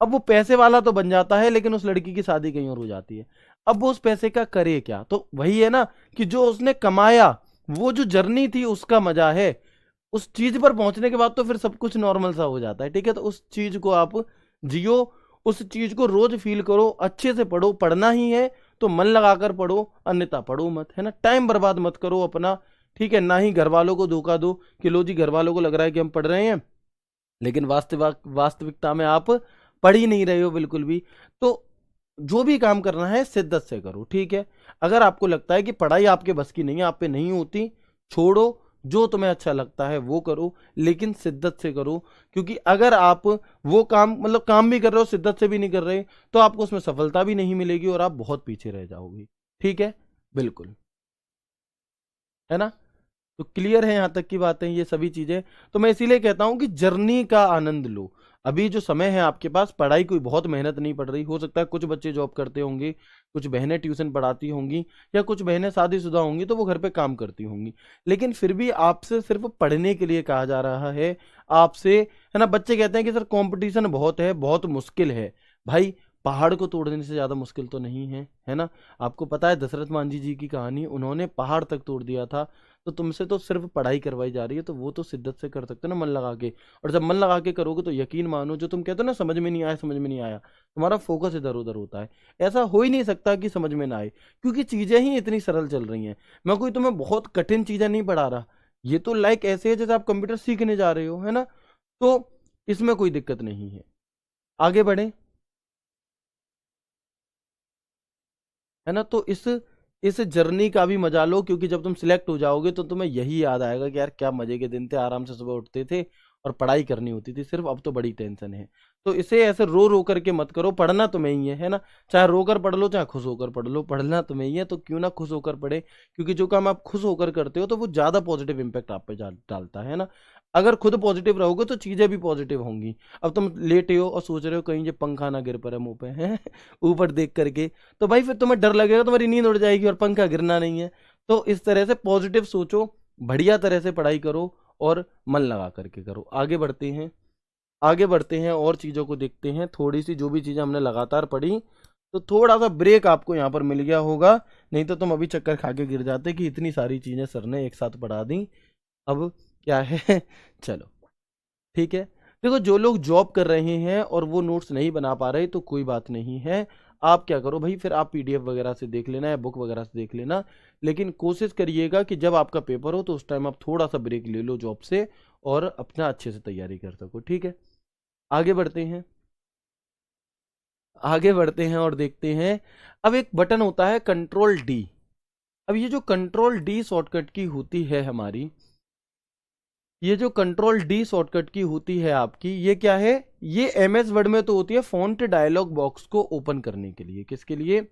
अब वो पैसे वाला तो बन जाता है, लेकिन उस लड़की की शादी कहीं और हो जाती है। अब वो उस पैसे का करे क्या? तो वही है ना कि जो उसने कमाया, वो जो जर्नी थी उसका मजा है। उस चीज पर पहुंचने के बाद तो फिर सब कुछ नॉर्मल सा हो जाता है। ठीक है, तो उस चीज को आप जियो, उस चीज को रोज फील करो, अच्छे से पढ़ो, पढ़ना ही है तो मन लगाकर पढ़ो, अन्यथा पढ़ो मत, है ना? टाइम बर्बाद मत करो अपना। ठीक है, ना ही घर वालों को धोखा दो कि लो जी घर वालों को लग रहा है कि हम पढ़ रहे हैं, लेकिन वास्तविकता में आप पढ़ ही नहीं रहे हो बिल्कुल भी। तो जो भी काम करना है शिद्दत से करो। ठीक है, अगर आपको लगता है कि पढ़ाई आपके बस की नहीं है, आप पे नहीं होती, छोड़ो, जो तुम्हें अच्छा लगता है वो करो, लेकिन शिद्दत से करो, क्योंकि अगर आप वो काम मतलब काम भी कर रहे हो शिद्दत से भी नहीं कर रहे, तो आपको उसमें सफलता भी नहीं मिलेगी और आप बहुत पीछे रह जाओगे। ठीक है, बिल्कुल, है ना। तो क्लियर है यहाँ तक की बातें, ये सभी चीजें। तो मैं इसीलिए कहता हूं कि जर्नी का आनंद लो। अभी जो समय है आपके पास, पढ़ाई कोई बहुत मेहनत नहीं पड़ रही, हो सकता है कुछ बच्चे जॉब करते होंगे, कुछ बहनें ट्यूशन पढ़ाती होंगी, या कुछ बहनें शादीशुदा होंगी तो वो घर पे काम करती होंगी, लेकिन फिर भी आपसे सिर्फ पढ़ने के लिए कहा जा रहा है आपसे, है ना। बच्चे कहते हैं कि सर कंपटीशन बहुत है, बहुत मुश्किल है। भाई, पहाड़ को तोड़ने से ज्यादा मुश्किल तो नहीं है, है ना। आपको पता है दशरथ मांझी जी की कहानी, उन्होंने पहाड़ तक तोड़ दिया था। तो तुमसे तो सिर्फ पढ़ाई करवाई जा रही है, तो वो तो शिद्दत से कर सकते हो ना, मन लगा के। और जब मन लगा के करोगे तो यकीन मानो, जो तुम कहते हो ना समझ में नहीं आया, समझ में नहीं आया, तुम्हारा फोकस इधर उधर होता है। ऐसा हो ही नहीं सकता कि समझ में ना आए, क्योंकि चीजें ही इतनी सरल चल रही हैं। मैं कोई तुम्हें बहुत कठिन चीजें नहीं पढ़ा रहा, ये तो लाइक ऐसे है जैसे आप कंप्यूटर सीखने जा रहे हो, है ना। तो इसमें कोई दिक्कत नहीं है। आगे बढ़े, है ना। तो इस जर्नी का भी मजा लो, क्योंकि जब तुम सिलेक्ट हो जाओगे तो तुम्हें यही याद आएगा कि यार क्या मजे के दिन थे, आराम से सुबह उठते थे और पढ़ाई करनी होती थी सिर्फ, अब तो बड़ी टेंशन है। तो इसे ऐसे रो रो करके मत करो, पढ़ना तुम्हें ही है ना। चाहे रो कर पढ़ लो, चाहे खुश होकर पढ़ लो, पढ़ना तुम्हें ही है, तो क्यों ना खुश होकर पढ़े, क्योंकि जो काम आप खुश होकर करते हो तो वो ज्यादा पॉजिटिव इंपैक्ट आप पे डालता है ना। अगर खुद पॉजिटिव रहोगे तो चीजें भी पॉजिटिव होंगी। अब तुम लेटे हो और सोच रहे हो कहीं ये पंखा ना गिर पड़े मुंह पे, है ऊपर देख करके, तो भाई फिर तुम्हें डर लगेगा, तुम्हारी नींद उड़ जाएगी और पंखा गिरना नहीं है। तो इस तरह से पॉजिटिव सोचो, बढ़िया तरह से पढ़ाई करो और मन लगा करके करो। आगे बढ़ते हैं, आगे बढ़ते हैं और चीज़ों को देखते हैं। थोड़ी सी जो भी चीज़ें हमने लगातार पढ़ी, तो थोड़ा सा ब्रेक आपको यहाँ पर मिल गया होगा, नहीं तो तुम अभी चक्कर खा के गिर जाते कि इतनी सारी चीज़ें सर ने एक साथ पढ़ा दी। अब क्या है चलो, ठीक है। देखो, जो लोग जॉब कर रहे हैं और वो नोट्स नहीं बना पा रहे, तो कोई बात नहीं है। आप क्या करो भाई, फिर आप पीडीएफ वगैरह से देख लेना या बुक वगैरह से देख लेना, लेकिन कोशिश करिएगा कि जब आपका पेपर हो तो उस टाइम आप थोड़ा सा ब्रेक ले लो जॉब से और अपना अच्छे से तैयारी कर सको। ठीक है, आगे बढ़ते हैं, आगे बढ़ते हैं और देखते हैं। अब एक बटन होता है कंट्रोल डी। अब ये जो कंट्रोल डी शॉर्टकट की होती है हमारी, ये जो कंट्रोल डी शॉर्टकट की होती है आपकी, ये क्या है, ये एमएस वर्ड में तो होती है फॉन्ट डायलॉग बॉक्स को ओपन करने के लिए। किसके लिए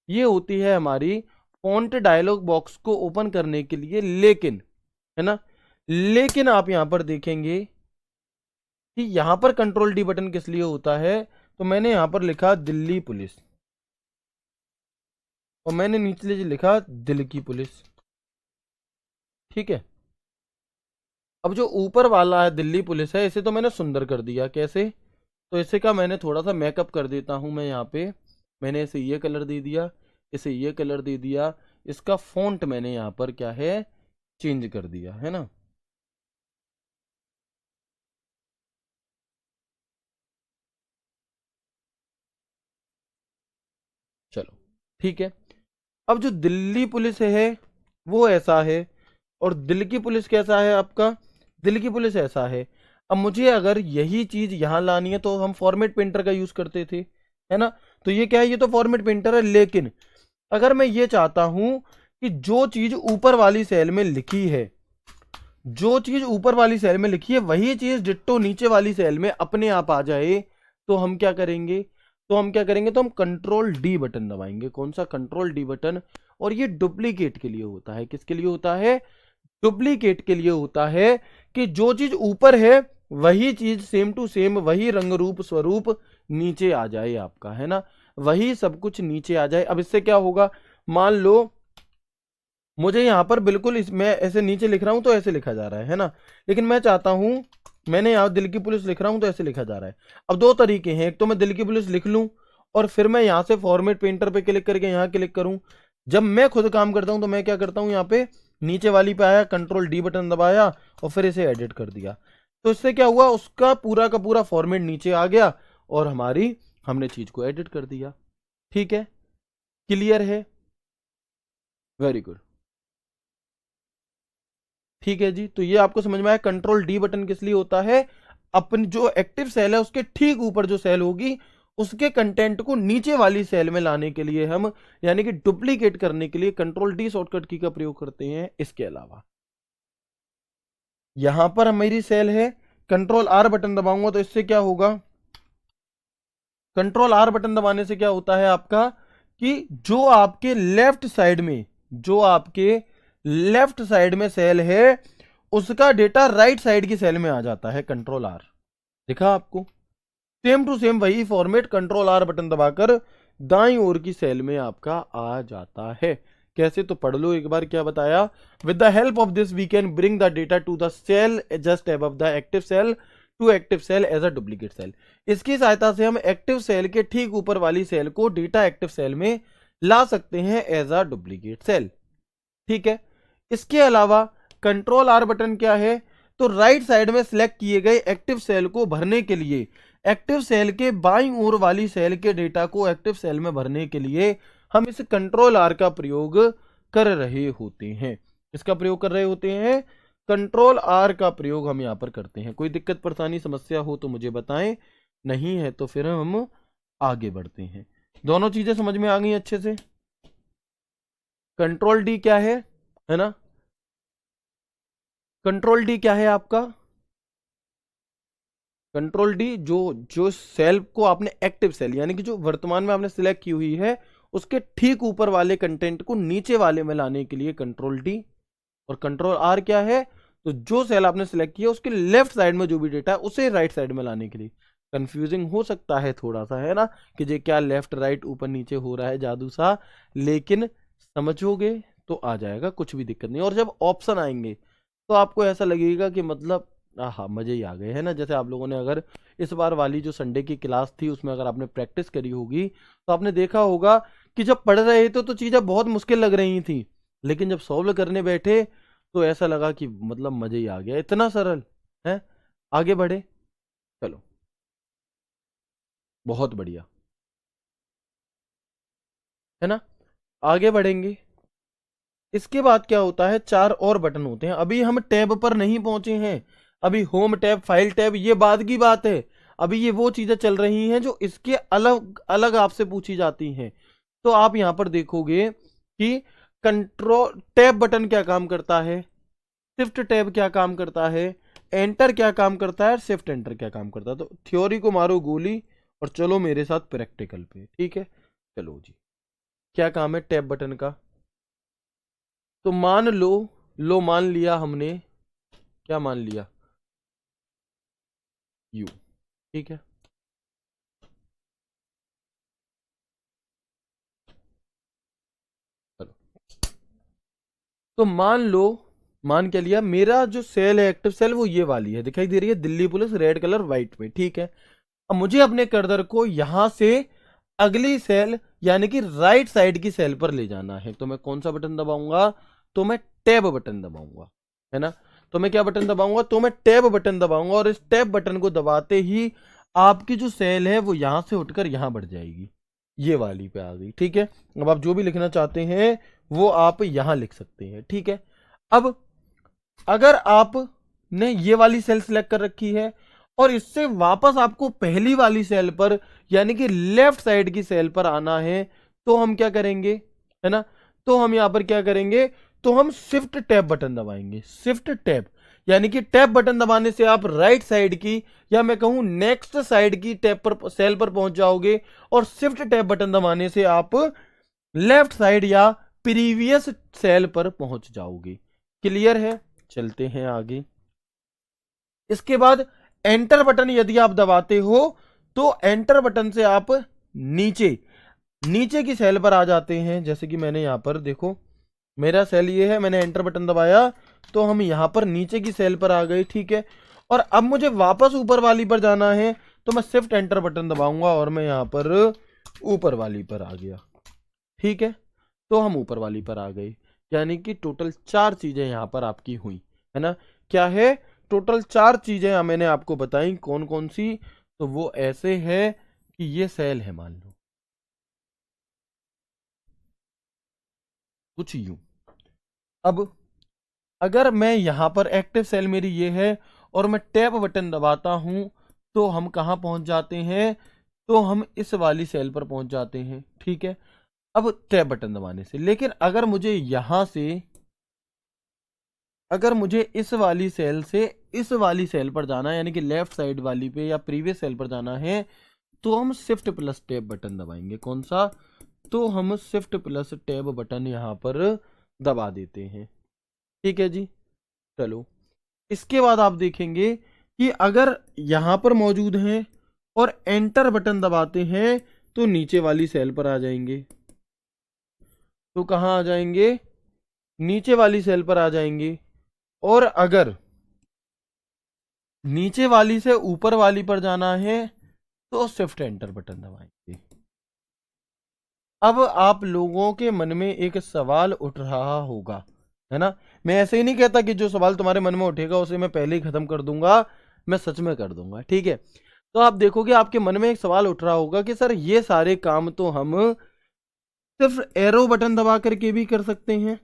ये होती है, हमारी फॉन्ट डायलॉग बॉक्स को ओपन करने के लिए। लेकिन, है ना, लेकिन आप यहां पर देखेंगे कि यहां पर कंट्रोल डी बटन किस लिए होता है। तो मैंने यहां पर लिखा दिल्ली पुलिस, और मैंने नीचे लिखा दिल की पुलिस। ठीक है, अब जो ऊपर वाला है दिल्ली पुलिस है, इसे तो मैंने सुंदर कर दिया। कैसे, तो इसे का मैंने थोड़ा सा मेकअप कर देता हूं मैं यहाँ पे। मैंने इसे ये कलर दे दिया, इसे ये कलर दे दिया, इसका फॉन्ट मैंने यहाँ पर क्या है, चेंज कर दिया, है ना। चलो, ठीक है। अब जो दिल्ली पुलिस है वो ऐसा है, और दिल की पुलिस कैसा है आपका, दिल की पुलिस ऐसा है। अब मुझे अगर यही चीज यहां लानी है तो हम फॉर्मेट पेंटर का यूज करते थे, है ना। तो ये क्या है, ये तो फॉर्मेट पेंटर है, लेकिन अगर मैं ये चाहता हूं कि जो चीज ऊपर वाली सेल में लिखी है, जो चीज ऊपर वाली सेल में लिखी है वही चीज डिट्टो नीचे वाली सेल में अपने आप आ जाए, तो हम क्या करेंगे, तो हम कंट्रोल डी बटन दबाएंगे। कौन सा, कंट्रोल डी बटन। और ये डुप्लीकेट के लिए होता है, किसके लिए होता है, डुप्लीकेट के लिए होता है, कि जो चीज ऊपर है वही चीज सेम टू सेम, वही रंग रूप स्वरूप नीचे आ जाए आपका, है ना, वही सब कुछ नीचे आ जाए। अब इससे क्या होगा, मान लो मुझे यहां पर बिल्कुल मैं ऐसे नीचे लिख रहा हूं तो ऐसे लिखा जा रहा है ना, लेकिन मैं चाहता हूं, मैंने यहां दिल की पुलिस लिख रहा हूं तो ऐसे लिखा जा रहा है। अब दो तरीके हैं, एक तो मैं दिल की पुलिस लिख लूं और फिर मैं यहां से फॉर्मेट पेंटर पे क्लिक करके यहां क्लिक करूं। जब मैं खुद काम करता हूं तो मैं क्या करता हूं, यहाँ पे नीचे वाली पे आया, कंट्रोल डी बटन दबाया और फिर इसे एडिट कर दिया। तो इससे क्या हुआ, उसका पूरा का पूरा फॉर्मेट नीचे आ गया और हमने चीज को एडिट कर दिया। ठीक है, क्लियर है, वेरी गुड। ठीक है जी, तो ये आपको समझ में आया कंट्रोल डी बटन किस लिए होता है। अपन जो एक्टिव सेल है उसके ठीक ऊपर जो सेल होगी, उसके कंटेंट को नीचे वाली सेल में लाने के लिए हम, यानी कि डुप्लीकेट करने के लिए कंट्रोल डी शॉर्टकट की का प्रयोग करते हैं। इसके अलावा यहां पर मेरी सेल है, कंट्रोल आर बटन दबाऊंगा तो इससे क्या होगा, कंट्रोल आर बटन दबाने से क्या होता है आपका कि जो आपके लेफ्ट साइड में, जो आपके लेफ्ट साइड में सेल है उसका डेटा राइट साइड की सेल में आ जाता है। कंट्रोल आर दिखा आपको, सेम टू सेम वही फॉर्मेट, कंट्रोल आर बटन दबाकर दाईं ओर की सेल में आपका आ जाता है। कैसे, तो पढ़ लो एक बार क्या बताया। With the help of this we can bring the data to the cell just above the active cell to active cell as a duplicate cell. इसकी सहायता से हम एक्टिव सेल के ठीक ऊपर वाली सेल को डेटा एक्टिव सेल में ला सकते हैं एज अ डुप्लीकेट सेल। ठीक है, इसके अलावा कंट्रोल आर बटन क्या है, तो राइट साइड में सिलेक्ट किए गए एक्टिव सेल को भरने के लिए, एक्टिव सेल के बाईं ओर वाली सेल के डेटा को एक्टिव सेल में भरने के लिए हम इस कंट्रोल आर का प्रयोग कर रहे होते हैं। इसका प्रयोग कर रहे होते हैं, कंट्रोल आर का प्रयोग हम यहां पर करते हैं। कोई दिक्कत परेशानी समस्या हो तो मुझे बताएं, नहीं है तो फिर हम आगे बढ़ते हैं। दोनों चीजें समझ में आ गई अच्छे से। कंट्रोल डी क्या है ना, कंट्रोल डी क्या है आपका, कंट्रोल डी जो जो सेल को आपने एक्टिव सेल यानी कि जो वर्तमान में आपने सिलेक्ट की हुई है उसके ठीक ऊपर वाले कंटेंट को नीचे वाले में लाने के लिए कंट्रोल डी। और कंट्रोल आर क्या है, तो जो सेल आपने सिलेक्ट किया उसके लेफ्ट साइड में जो भी डेटा है उसे राइट साइड में लाने के लिए। कंफ्यूजिंग हो सकता है थोड़ा सा, है ना, कि ये क्या लेफ्ट राइट ऊपर नीचे हो रहा है जादू सा, लेकिन समझोगे तो आ जाएगा, कुछ भी दिक्कत नहीं। और जब ऑप्शन आएंगे तो आपको ऐसा लगेगा कि मतलब हाँ मजे ही आ गए, है ना। जैसे आप लोगों ने अगर इस बार वाली जो संडे की क्लास थी उसमें अगर आपने प्रैक्टिस करी होगी तो आपने देखा होगा कि जब पढ़ रहे थे तो चीजें बहुत मुश्किल लग रही थी, लेकिन जब सॉल्व करने बैठे तो ऐसा लगा कि मतलब मजे ही आ गया, इतना सरल है। आगे बढ़े, चलो बहुत बढ़िया, है ना। आगे बढ़ेंगे, इसके बाद क्या होता है, चार और बटन होते हैं। अभी हम टैब पर नहीं पहुंचे हैं, अभी होम टैब, फाइल टैब ये बाद की बात है। अभी ये वो चीजें चल रही हैं जो इसके अलग अलग आपसे पूछी जाती हैं। तो आप यहां पर देखोगे कि कंट्रोल टैब बटन क्या काम करता है, शिफ्ट टैब क्या काम करता है, एंटर क्या काम करता है, शिफ्ट एंटर क्या काम करता है। तो थ्योरी को मारो गोली और चलो मेरे साथ प्रैक्टिकल पे, ठीक है। चलो जी, क्या काम है टैब बटन का, तो मान लो मान लिया हमने, क्या मान लिया, यू, ठीक है। चलो, तो मान क्या लिया, मेरा जो सेल है एक्टिव सेल वो ये वाली है, दिखाई दे रही है Delhi police red colour white में, ठीक है। अब मुझे अपने कर्सर को यहां से अगली सेल यानी कि राइट साइड की सेल पर ले जाना है, तो मैं कौन सा बटन दबाऊंगा, तो मैं टैब बटन दबाऊंगा, है ना। तो मैं क्या बटन दबाऊंगा, तो मैं टैब बटन दबाऊंगा, और इस टैब बटन को दबाते ही आपकी जो सेल है वो यहां से उठकर यहां बढ़ जाएगी, ये वाली पे आ गई, ठीक है। अब आप जो भी लिखना चाहते हैं वो आप यहां लिख सकते हैं, ठीक है। अब अगर आपने ये वाली सेल सिलेक्ट कर रखी है और इससे वापस आपको पहली वाली सेल पर यानी कि लेफ्ट साइड की सेल पर आना है, तो हम क्या करेंगे, है ना, तो हम यहां पर क्या करेंगे, तो हम शिफ्ट टैब बटन दबाएंगे। शिफ्ट टैब यानी कि टैब बटन दबाने से आप राइट साइड की या मैं कहूं नेक्स्ट साइड की टैब पर सेल पर पहुंच जाओगे, और शिफ्ट टैब बटन दबाने से आप लेफ्ट साइड या प्रीवियस सेल पर पहुंच जाओगे। क्लियर है, चलते हैं आगे। इसके बाद एंटर बटन यदि आप दबाते हो तो एंटर बटन से आप नीचे नीचे की सेल पर आ जाते हैं। जैसे कि मैंने यहां पर देखो, मेरा सेल ये है, मैंने एंटर बटन दबाया तो हम यहां पर नीचे की सेल पर आ गए, ठीक है। और अब मुझे वापस ऊपर वाली पर जाना है तो मैं शिफ्ट एंटर बटन दबाऊंगा और मैं यहां पर ऊपर वाली पर आ गया, ठीक है। तो हम ऊपर वाली पर आ गए, यानी कि टोटल चार चीजें यहां पर आपकी हुई, है ना। क्या है, टोटल चार चीजें मैंने आपको बताई, कौन कौन सी, तो वो ऐसे है कि ये सेल है, मान लो कुछ यूं। अब अगर मैं यहां पर एक्टिव सेल मेरी ये है और मैं टैब बटन दबाता हूं तो हम कहां पहुंच जाते हैं, तो हम इस वाली सेल पर पहुंच जाते हैं, ठीक है। अब टैब बटन दबाने से, लेकिन अगर मुझे यहां से अगर मुझे इस वाली सेल से इस वाली सेल पर जाना है, यानी कि लेफ्ट साइड वाली पे या प्रीवियस सेल पर जाना है, तो हम शिफ्ट प्लस टैब बटन दबाएंगे। कौन सा? तो हम शिफ्ट प्लस टैब बटन यहाँ पर दबा देते हैं। ठीक है जी। चलो, इसके बाद आप देखेंगे कि अगर यहां पर मौजूद हैं और एंटर बटन दबाते हैं तो नीचे वाली सेल पर आ जाएंगे। तो कहां आ जाएंगे? नीचे वाली सेल पर आ जाएंगे। और अगर नीचे वाली से ऊपर वाली पर जाना है तो शिफ्ट एंटर बटन दबाएंगे। अब आप लोगों के मन में एक सवाल उठ रहा होगा, है ना? मैं ऐसे ही नहीं कहता कि जो सवाल तुम्हारे मन में उठेगा उसे मैं पहले ही खत्म कर दूंगा, मैं सच में कर दूंगा। ठीक है, तो आप देखोगे आपके मन में एक सवाल उठ रहा होगा कि सर ये सारे काम तो हम सिर्फ एरो बटन दबा करके भी कर सकते हैं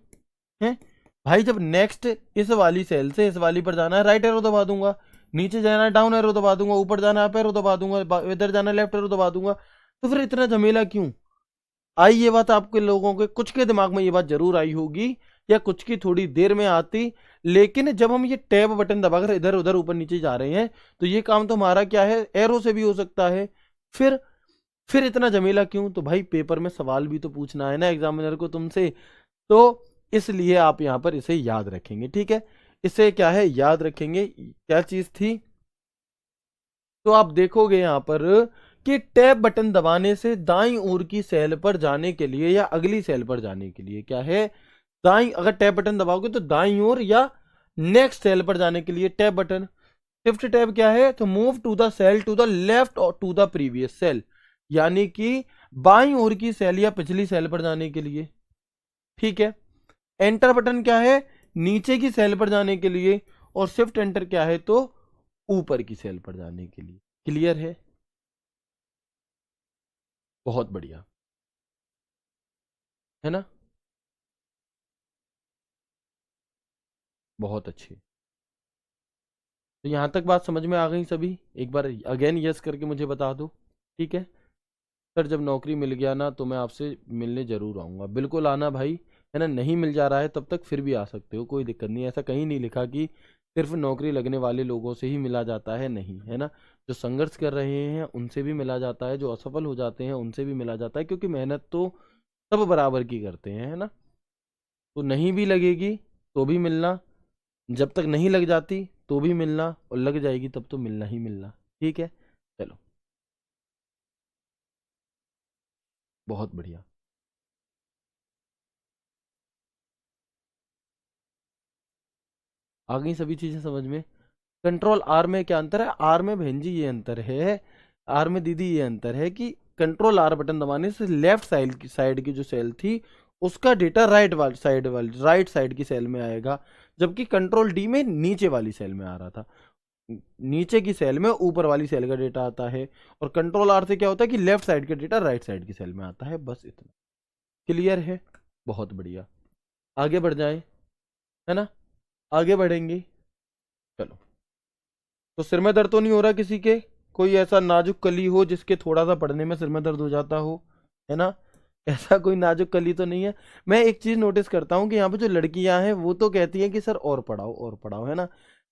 भाई। जब नेक्स्ट इस वाली सेल से इस वाली पर जाना है, राइट एरो दबा दूंगा, नीचे जाना है डाउन एरो दबा दूंगा, ऊपर जाना है अप एरो दबा दूंगा, इधर जाना है लेफ्ट एरो दबा दूंगा। तो फिर इतना झमेला क्यों? आई ये बात आपके लोगों के कुछ के दिमाग में ये बात जरूर आई होगी, या कुछ की थोड़ी देर में आती। लेकिन जब हम ये टैब बटन दबाकर इधर उधर ऊपर नीचे जा रहे हैं तो ये काम तो हमारा क्या है, एरो से भी हो सकता है। फिर फिर इतना झमेला क्यों? तो भाई पेपर में सवाल भी तो पूछना है ना एग्जामिनर को तुमसे, तो इसलिए आप यहां पर इसे याद रखेंगे। ठीक है, इसे क्या है, याद रखेंगे। क्या चीज थी? तो आप देखोगे यहां पर कि टैब बटन दबाने से दाईं ओर की सेल पर जाने के लिए या अगली सेल पर जाने के लिए क्या है, दाईं, अगर टैब बटन दबाओगे तो दाईं ओर या नेक्स्ट सेल पर जाने के लिए टैब बटन। शिफ्ट टैब क्या है? तो move to the cell to the left और टू द प्रीवियस सेल, यानी कि बाईं ओर की सेल या पिछली सेल पर जाने के लिए। ठीक है। एंटर बटन क्या है? नीचे की सेल पर जाने के लिए। और शिफ्ट एंटर क्या है? तो ऊपर की सेल पर जाने के लिए। क्लियर है? बहुत बढ़िया, है ना? बहुत अच्छे। तो यहां तक बात समझ में आ गई सभी? एक बार अगेन यस करके मुझे बता दो। ठीक है सर, जब नौकरी मिल गया ना तो मैं आपसे मिलने जरूर आऊंगा। बिल्कुल आना भाई, है ना? नहीं मिल जा रहा है तब तक फिर भी आ सकते हो, कोई दिक्कत नहीं। ऐसा कहीं नहीं लिखा कि सिर्फ नौकरी लगने वाले लोगों से ही मिला जाता है, नहीं, है ना? जो संघर्ष कर रहे हैं उनसे भी मिला जाता है, जो असफल हो जाते हैं उनसे भी मिला जाता है, क्योंकि मेहनत तो सब बराबर की करते हैं, है ना? तो नहीं भी लगेगी तो भी मिलना, जब तक नहीं लग जाती तो भी मिलना, और लग जाएगी तब तो मिलना ही मिलना। ठीक है, चलो, बहुत बढ़िया। आ गई सभी चीजें समझ में? कंट्रोल आर में क्या अंतर है? आर में बहन जी ये अंतर है, आर में दीदी ये अंतर है कि कंट्रोल आर बटन दबाने से लेफ्ट साइड की जो सेल थी उसका डेटा राइट साइड की सेल में आएगा, जबकि कंट्रोल डी में नीचे वाली सेल में आ रहा था। नीचे की सेल में ऊपर वाली सेल का डेटा आता है, और कंट्रोल आर से क्या होता है कि लेफ्ट साइड का डेटा राइट साइड की सेल में आता है। बस इतना। क्लियर है? बहुत बढ़िया। आगे बढ़ जाए, है ना? आगे बढ़ेंगे। चलो, तो सिर में दर्द तो नहीं हो रहा किसी के? कोई ऐसा नाजुक कली हो जिसके थोड़ा सा पढ़ने में सिर में दर्द हो जाता हो, है ना? ऐसा कोई नाजुक कली तो नहीं है? मैं एक चीज नोटिस करता हूँ कि यहाँ पे जो लड़कियां हैं वो तो कहती हैं कि सर और पढ़ाओ, है ना?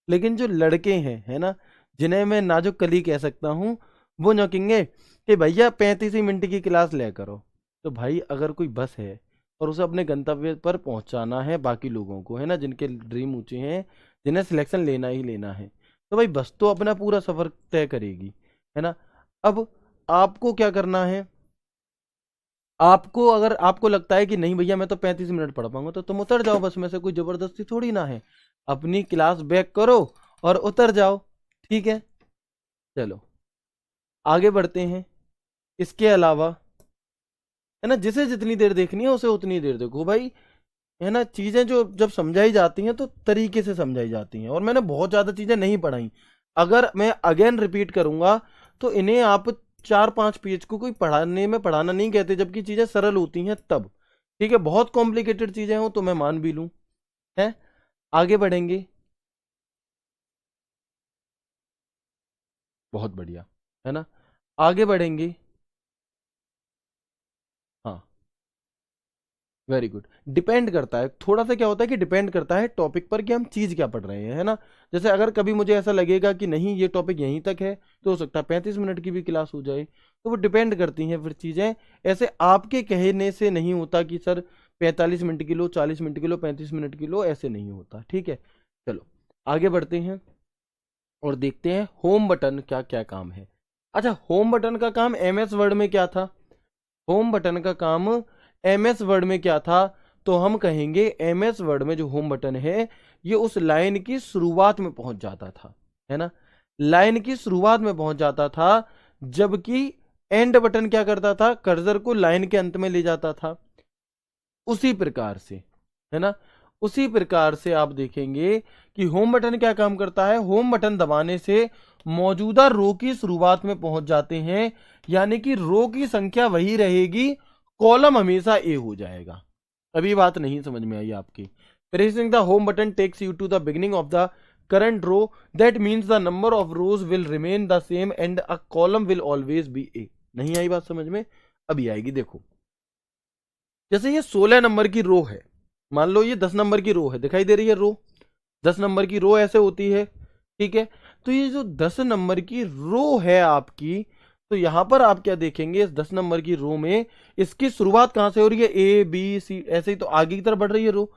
लेकिन जो लड़के हैं, है ना, जिन्हें मैं नाजुक कली कह सकता हूँ, वो नौकेंगे कि भैया 35 मिनट की क्लास ले करो। तो भाई अगर कोई बस है और उसे अपने गंतव्य पर पहुंचाना है बाकी लोगों को, है ना, जिनके ड्रीम ऊंचे हैं, जिन्हें सिलेक्शन लेना ही लेना है, तो भाई बस तो अपना पूरा सफर तय करेगी, है ना? अब आपको क्या करना है? आपको, अगर आपको लगता है कि नहीं भैया मैं तो 35 मिनट पढ़ पाऊंगा, तो तुम उतर जाओ बस में से, कोई जबरदस्ती थोड़ी ना है। अपनी क्लास बैक करो और उतर जाओ। ठीक है, चलो आगे बढ़ते हैं। इसके अलावा, है ना, जिसे जितनी देर देखनी है उसे उतनी देर देखो भाई, है ना? चीजें जो जब समझाई जाती हैं तो तरीके से समझाई जाती हैं, और मैंने बहुत ज्यादा चीजें नहीं पढ़ाई। अगर मैं अगेन रिपीट करूंगा तो इन्हें आप 4-5 पेज को कोई पढ़ाने में पढ़ाना नहीं कहते, जबकि चीजें सरल होती हैं तब। ठीक है, बहुत कॉम्प्लिकेटेड चीजें हो तो मैं मान भी लूं, है? आगे बढ़ेंगे। बहुत बढ़िया, है ना? आगे बढ़ेंगे। हाँ, वेरी गुड। डिपेंड करता है थोड़ा सा, क्या होता है कि डिपेंड करता है टॉपिक पर कि हम चीज क्या पढ़ रहे हैं, है ना। जैसे अगर कभी मुझे ऐसा लगेगा कि नहीं ये टॉपिक यहीं तक है, तो हो सकता है 35 मिनट की भी क्लास हो जाए। तो वो डिपेंड करती हैं फिर चीजें। ऐसे आपके कहने से नहीं होता कि सर 45 मिनट की लो, 40 मिनट की लो, 35 मिनट की लो, ऐसे नहीं होता, ठीक है। चलो आगे बढ़ते हैं और देखते हैं होम बटन क्या क्या काम है। अच्छा, होम बटन का काम एमएस वर्ड में क्या था? होम बटन का काम एमएस वर्ड में क्या था? तो हम कहेंगे एमएस वर्ड में जो होम बटन है, ये उस लाइन की शुरुआत में पहुंच जाता था, है ना। लाइन की शुरुआत में पहुंच जाता था, जबकि एंड बटन क्या करता था? कर्सर को लाइन के अंत में ले जाता था। उसी प्रकार से, है ना, उसी प्रकार से आप देखेंगे कि होम बटन क्या काम करता है। होम बटन दबाने से मौजूदा रो की शुरुआत में पहुंच जाते हैं, यानी कि रो की संख्या वही रहेगी, कॉलम हमेशा ए हो जाएगा। अभी बात नहीं समझ में आई आपकी? Pressing the home button takes you to the beginning of the current row, that means the number of rows will remain the same and a column will always be A. नहीं आई बात समझ में? अभी आएगी, देखो। जैसे ये 16 नंबर की रो है, मान लो ये 10 नंबर की रो है, दिखाई दे रही है रो, 10 नंबर की रो ऐसे होती है, ठीक है। तो ये जो 10 नंबर की रो है आपकी, तो यहां पर आप क्या देखेंगे, इस 10 नंबर की रो में इसकी शुरुआत कहां से हो रही है? ए बी सी, ऐसे ही तो आगे की तरफ बढ़ रही है रो।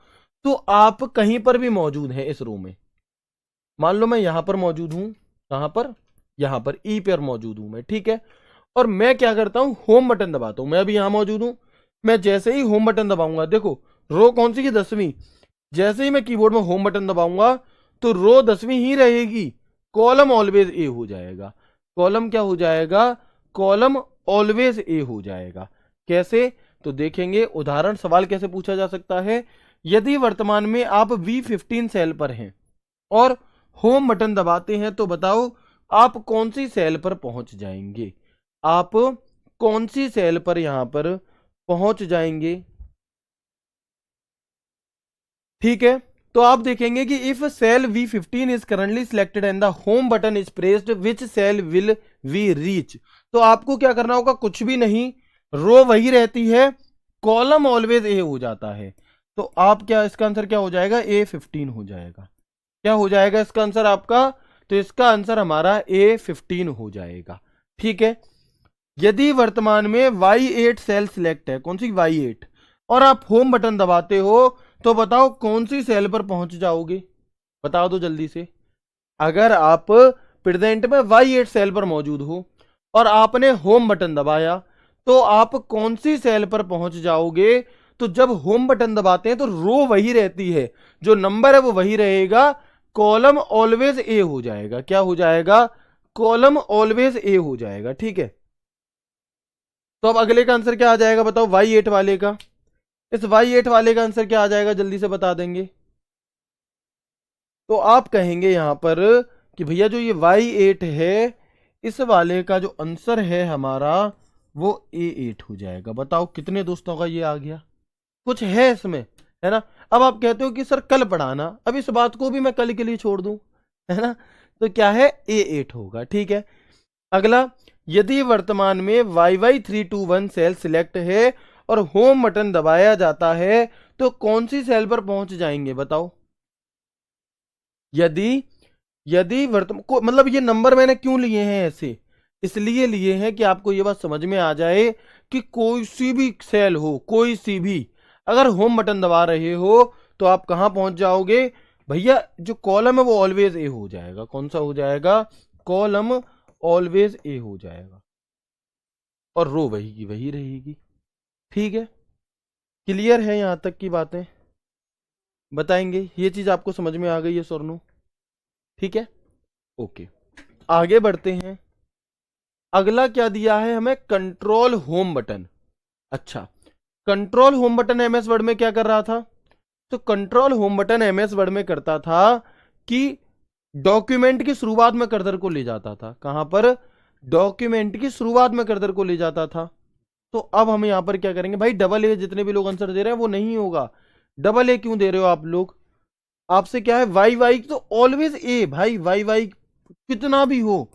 तो आप कहीं पर भी मौजूद हैं इस रो में, मान लो मैं यहां पर मौजूद हूं, कहां पर? यहां पर ई पर मौजूद हूं मैं, ठीक है। और मैं क्या करता हूं? होम बटन दबाता हूं। मैं अभी यहां मौजूद हूं, मैं जैसे ही होम बटन दबाऊंगा, देखो रो कौन सी की? 10वीं। जैसे ही मैं कीबोर्ड में होम बटन दबाऊंगा तो रो 10वीं ही रहेगी, कॉलम ऑलवेज ए हो जाएगा। कॉलम क्या हो जाएगा? कॉलम ऑलवेज ए हो जाएगा। कैसे? तो देखेंगे उदाहरण। सवाल कैसे पूछा जा सकता है? यदि वर्तमान में आप V15 सेल पर हैं और होम बटन दबाते हैं, तो बताओ आप कौन सी सेल पर पहुंच जाएंगे? आप कौन सी सेल पर यहां पर पहुंच जाएंगे? ठीक है, तो आप देखेंगे कि if cell V15 is currently selected and the home button is pressed, which cell will we reach? तो आपको क्या करना होगा? कुछ भी नहीं, रो वही रहती है, कॉलम ऑलवेज ए हो जाता है। तो आप क्या, इसका आंसर क्या हो जाएगा? A15 हो जाएगा। क्या हो जाएगा इसका आंसर आपका? तो इसका आंसर हमारा A15 हो जाएगा, ठीक है। यदि वर्तमान में Y8 सेल सिलेक्ट है, कौन सी? Y8, और आप होम बटन दबाते हो, तो बताओ कौन सी सेल पर पहुंच जाओगे? बताओ तो जल्दी से। अगर आप प्रेजेंट में Y8 सेल पर मौजूद हो और आपने होम बटन दबाया, तो आप कौन सी सेल पर पहुंच जाओगे? तो जब होम बटन दबाते हैं तो रो वही रहती है, जो नंबर है वो वही रहेगा, कॉलम ऑलवेज ए हो जाएगा। क्या हो जाएगा? कॉलम ऑलवेज ए हो जाएगा, ठीक है। तो अब अगले का आंसर क्या आ जाएगा बताओ? Y8 वाले का। इस Y8 वाले का आंसर क्या आ जाएगा? जल्दी से बता देंगे। तो आप कहेंगे यहां पर कि भैया जो ये Y8 है, इस वाले का जो आंसर है हमारा, वो A8 हो जाएगा। बताओ कितने दोस्तों का ये आ गया? कुछ है इसमें, है ना। अब आप कहते हो कि सर कल पढ़ाना, अब इस बात को भी मैं कल के लिए छोड़ दूं, है ना। तो क्या है? A8 होगा, ठीक है। अगला, यदि वर्तमान में YY321 सेल सिलेक्ट है और होम बटन दबाया जाता है, तो कौन सी सेल पर पहुंच जाएंगे? बताओ। यदि यदि वर्तमान को, मतलब ये नंबर मैंने क्यों लिए हैं ऐसे? इसलिए लिए हैं कि आपको ये बात समझ में आ जाए कि कोई सी भी सेल हो, कोई सी भी, अगर होम बटन दबा रहे हो तो आप कहां पहुंच जाओगे? भैया जो कॉलम है वो ऑलवेज ए हो जाएगा। कौन सा हो जाएगा? कॉलम ऑलवेज ए हो जाएगा, और रो वही की वही रहेगी, ठीक है। क्लियर है यहां तक की बातें? बताएंगे ये चीज आपको समझ में आ गई है सोनू? ठीक है, ओके। आगे बढ़ते हैं। अगला क्या दिया है हमें? Control home button. अच्छा, control home button MS Word में क्या कर रहा था? तो control home button MS Word में करता था कि डॉक्यूमेंट की शुरुआत में कर्सर को ले जाता था। कहां पर? डॉक्यूमेंट की शुरुआत में कर्सर को ले जाता था। तो अब हम यहां पर क्या करेंगे भाई? डबल ए, जितने भी लोग आंसर दे रहे हैं वो नहीं होगा। डबल ए क्यों दे रहे हो आप लोग? आपसे क्या है? वाई वाई तो ऑलवेज ए भाई, वाई वाई कितना भी हो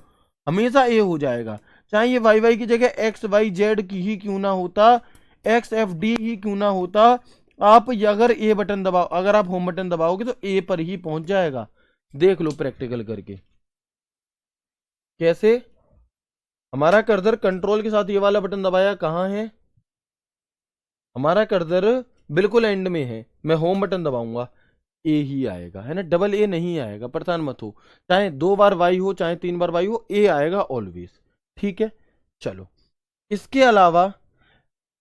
हमेशा ए हो जाएगा। चाहे ये वाई वाई की जगह एक्स वाई जेड की ही क्यों ना होता, एक्स एफ डी ही क्यों ना होता, आप अगर ए बटन दबाओ, अगर आप होम बटन दबाओगे तो ए पर ही पहुंच जाएगा। देख लो प्रैक्टिकल करके कैसे। हमारा कर्सर कंट्रोल के साथ ये वाला बटन दबाया, कहां है हमारा कर्सर? बिल्कुल एंड में है। मैं होम बटन दबाऊंगा, ए ही आएगा, है ना, डबल ए नहीं आएगा, परेशान मत हो। चाहे 2 बार वाई हो चाहे 3 बार वाई हो, ए आएगा ऑलवेज। ठीक है, चलो। इसके अलावा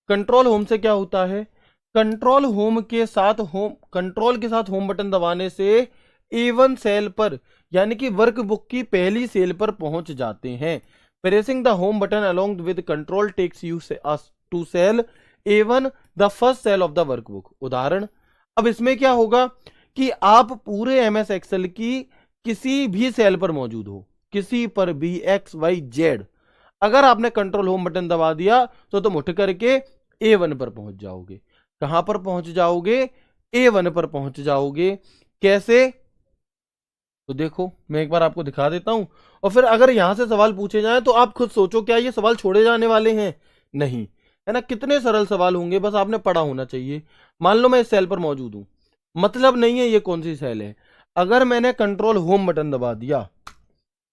कंट्रोल होम से क्या होता है? कंट्रोल के साथ होम बटन दबाने से A1 सेल पर, यानी कि वर्कबुक की पहली सेल पर पहुंच जाते हैं। Pressing the home button along with control takes you to cell A1 the first cell of the workbook. उदाहरण, अब इसमें क्या होगा कि आप पूरे MS एक्सेल की किसी भी सेल पर मौजूद हो, किसी पर भी XYZ, अगर आपने कंट्रोल होम बटन दबा दिया तो तुम उठ करके A1 पर पहुंच जाओगे। कहां पर पहुंच जाओगे? A1 पर पहुंच जाओगे। कैसे? तो देखो मैं एक बार आपको दिखा देता हूं, और फिर अगर यहां से सवाल पूछे जाएं तो आप खुद सोचो, क्या ये सवाल छोड़े जाने वाले हैं? नहीं, है ना। कितने सरल सवाल होंगे, बस आपने पढ़ा होना चाहिए। मान लो मैं इस सेल पर मौजूद हूं, मतलब नहीं है ये कौन सी सेल है। अगर मैंने कंट्रोल होम बटन दबा दिया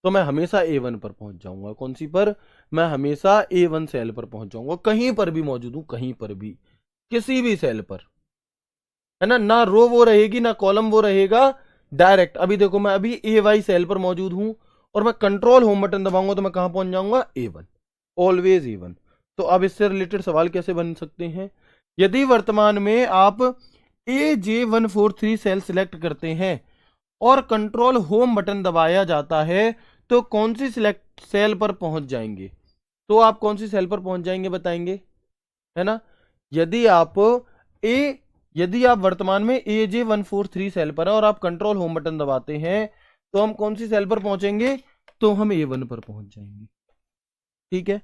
तो मैं हमेशा A1 पर पहुंच जाऊंगा। कौन सी पर? मैं हमेशा A1 सेल पर पहुंच जाऊंगा, कहीं पर भी मौजूद हूं, कहीं पर भी, किसी भी सेल पर, है ना। ना रो वो रहेगी ना कॉलम वो रहेगा, डायरेक्ट। अभी देखो मैं अभी AY सेल पर मौजूद हूं और मैं कंट्रोल होम बटन दबाऊंगा तो मैं कहां पहुंच जाऊंगा? A1, always A1। तो अब इससे रिलेटेड सवाल कैसे बन सकते हैं? यदि वर्तमान में आप AJ143 सेल सिलेक्ट करते हैं और कंट्रोल होम बटन दबाया जाता है तो कौन सी सिलेक्ट सेल पर पहुंच जाएंगे? तो आप कौन सी सेल पर पहुंच जाएंगे बताएंगे, है ना। यदि आप ए यदि आप वर्तमान में AJ143 सेल पर है और आप कंट्रोल होम बटन दबाते हैं तो हम कौन सी सेल पर पहुंचेंगे? तो हम A1 पर पहुंच जाएंगे। ठीक है।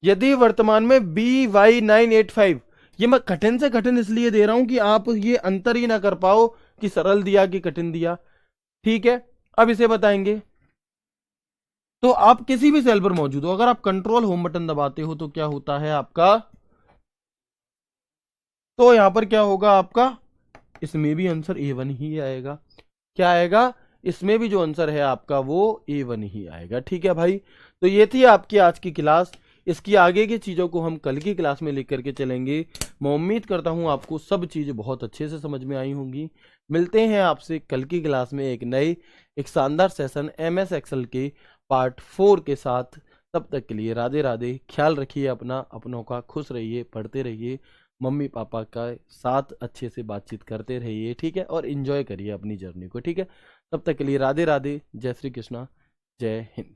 यदि वर्तमान में BY985, ये मैं कठिन से कठिन इसलिए दे रहा हूं कि आप ये अंतर ही ना कर पाओ कि सरल दिया कि कठिन दिया। ठीक है, अब इसे बताएंगे। तो आप किसी भी सेल पर मौजूद हो, अगर आप कंट्रोल होम बटन दबाते हो तो क्या होता है आपका? तो यहां पर क्या होगा आपका? इसमें भी आंसर A1 ही आएगा। क्या आएगा? इसमें भी जो आंसर है आपका वो A1 ही आएगा। ठीक है भाई, तो ये थी आपकी आज की क्लास। इसकी आगे की चीज़ों को हम कल की क्लास में लेकर के चलेंगे। मैं उम्मीद करता हूँ आपको सब चीज़ें बहुत अच्छे से समझ में आई होंगी। मिलते हैं आपसे कल की क्लास में एक शानदार सेशन MS एक्सेल के पार्ट 4 के साथ। तब तक के लिए राधे राधे, ख्याल रखिए अपना, अपनों का, खुश रहिए, पढ़ते रहिए, मम्मी पापा का साथ अच्छे से बातचीत करते रहिए। ठीक है, और इन्जॉय करिए अपनी जर्नी को। ठीक है, तब तक के लिए राधे राधे, जय श्री कृष्णा, जय हिंद।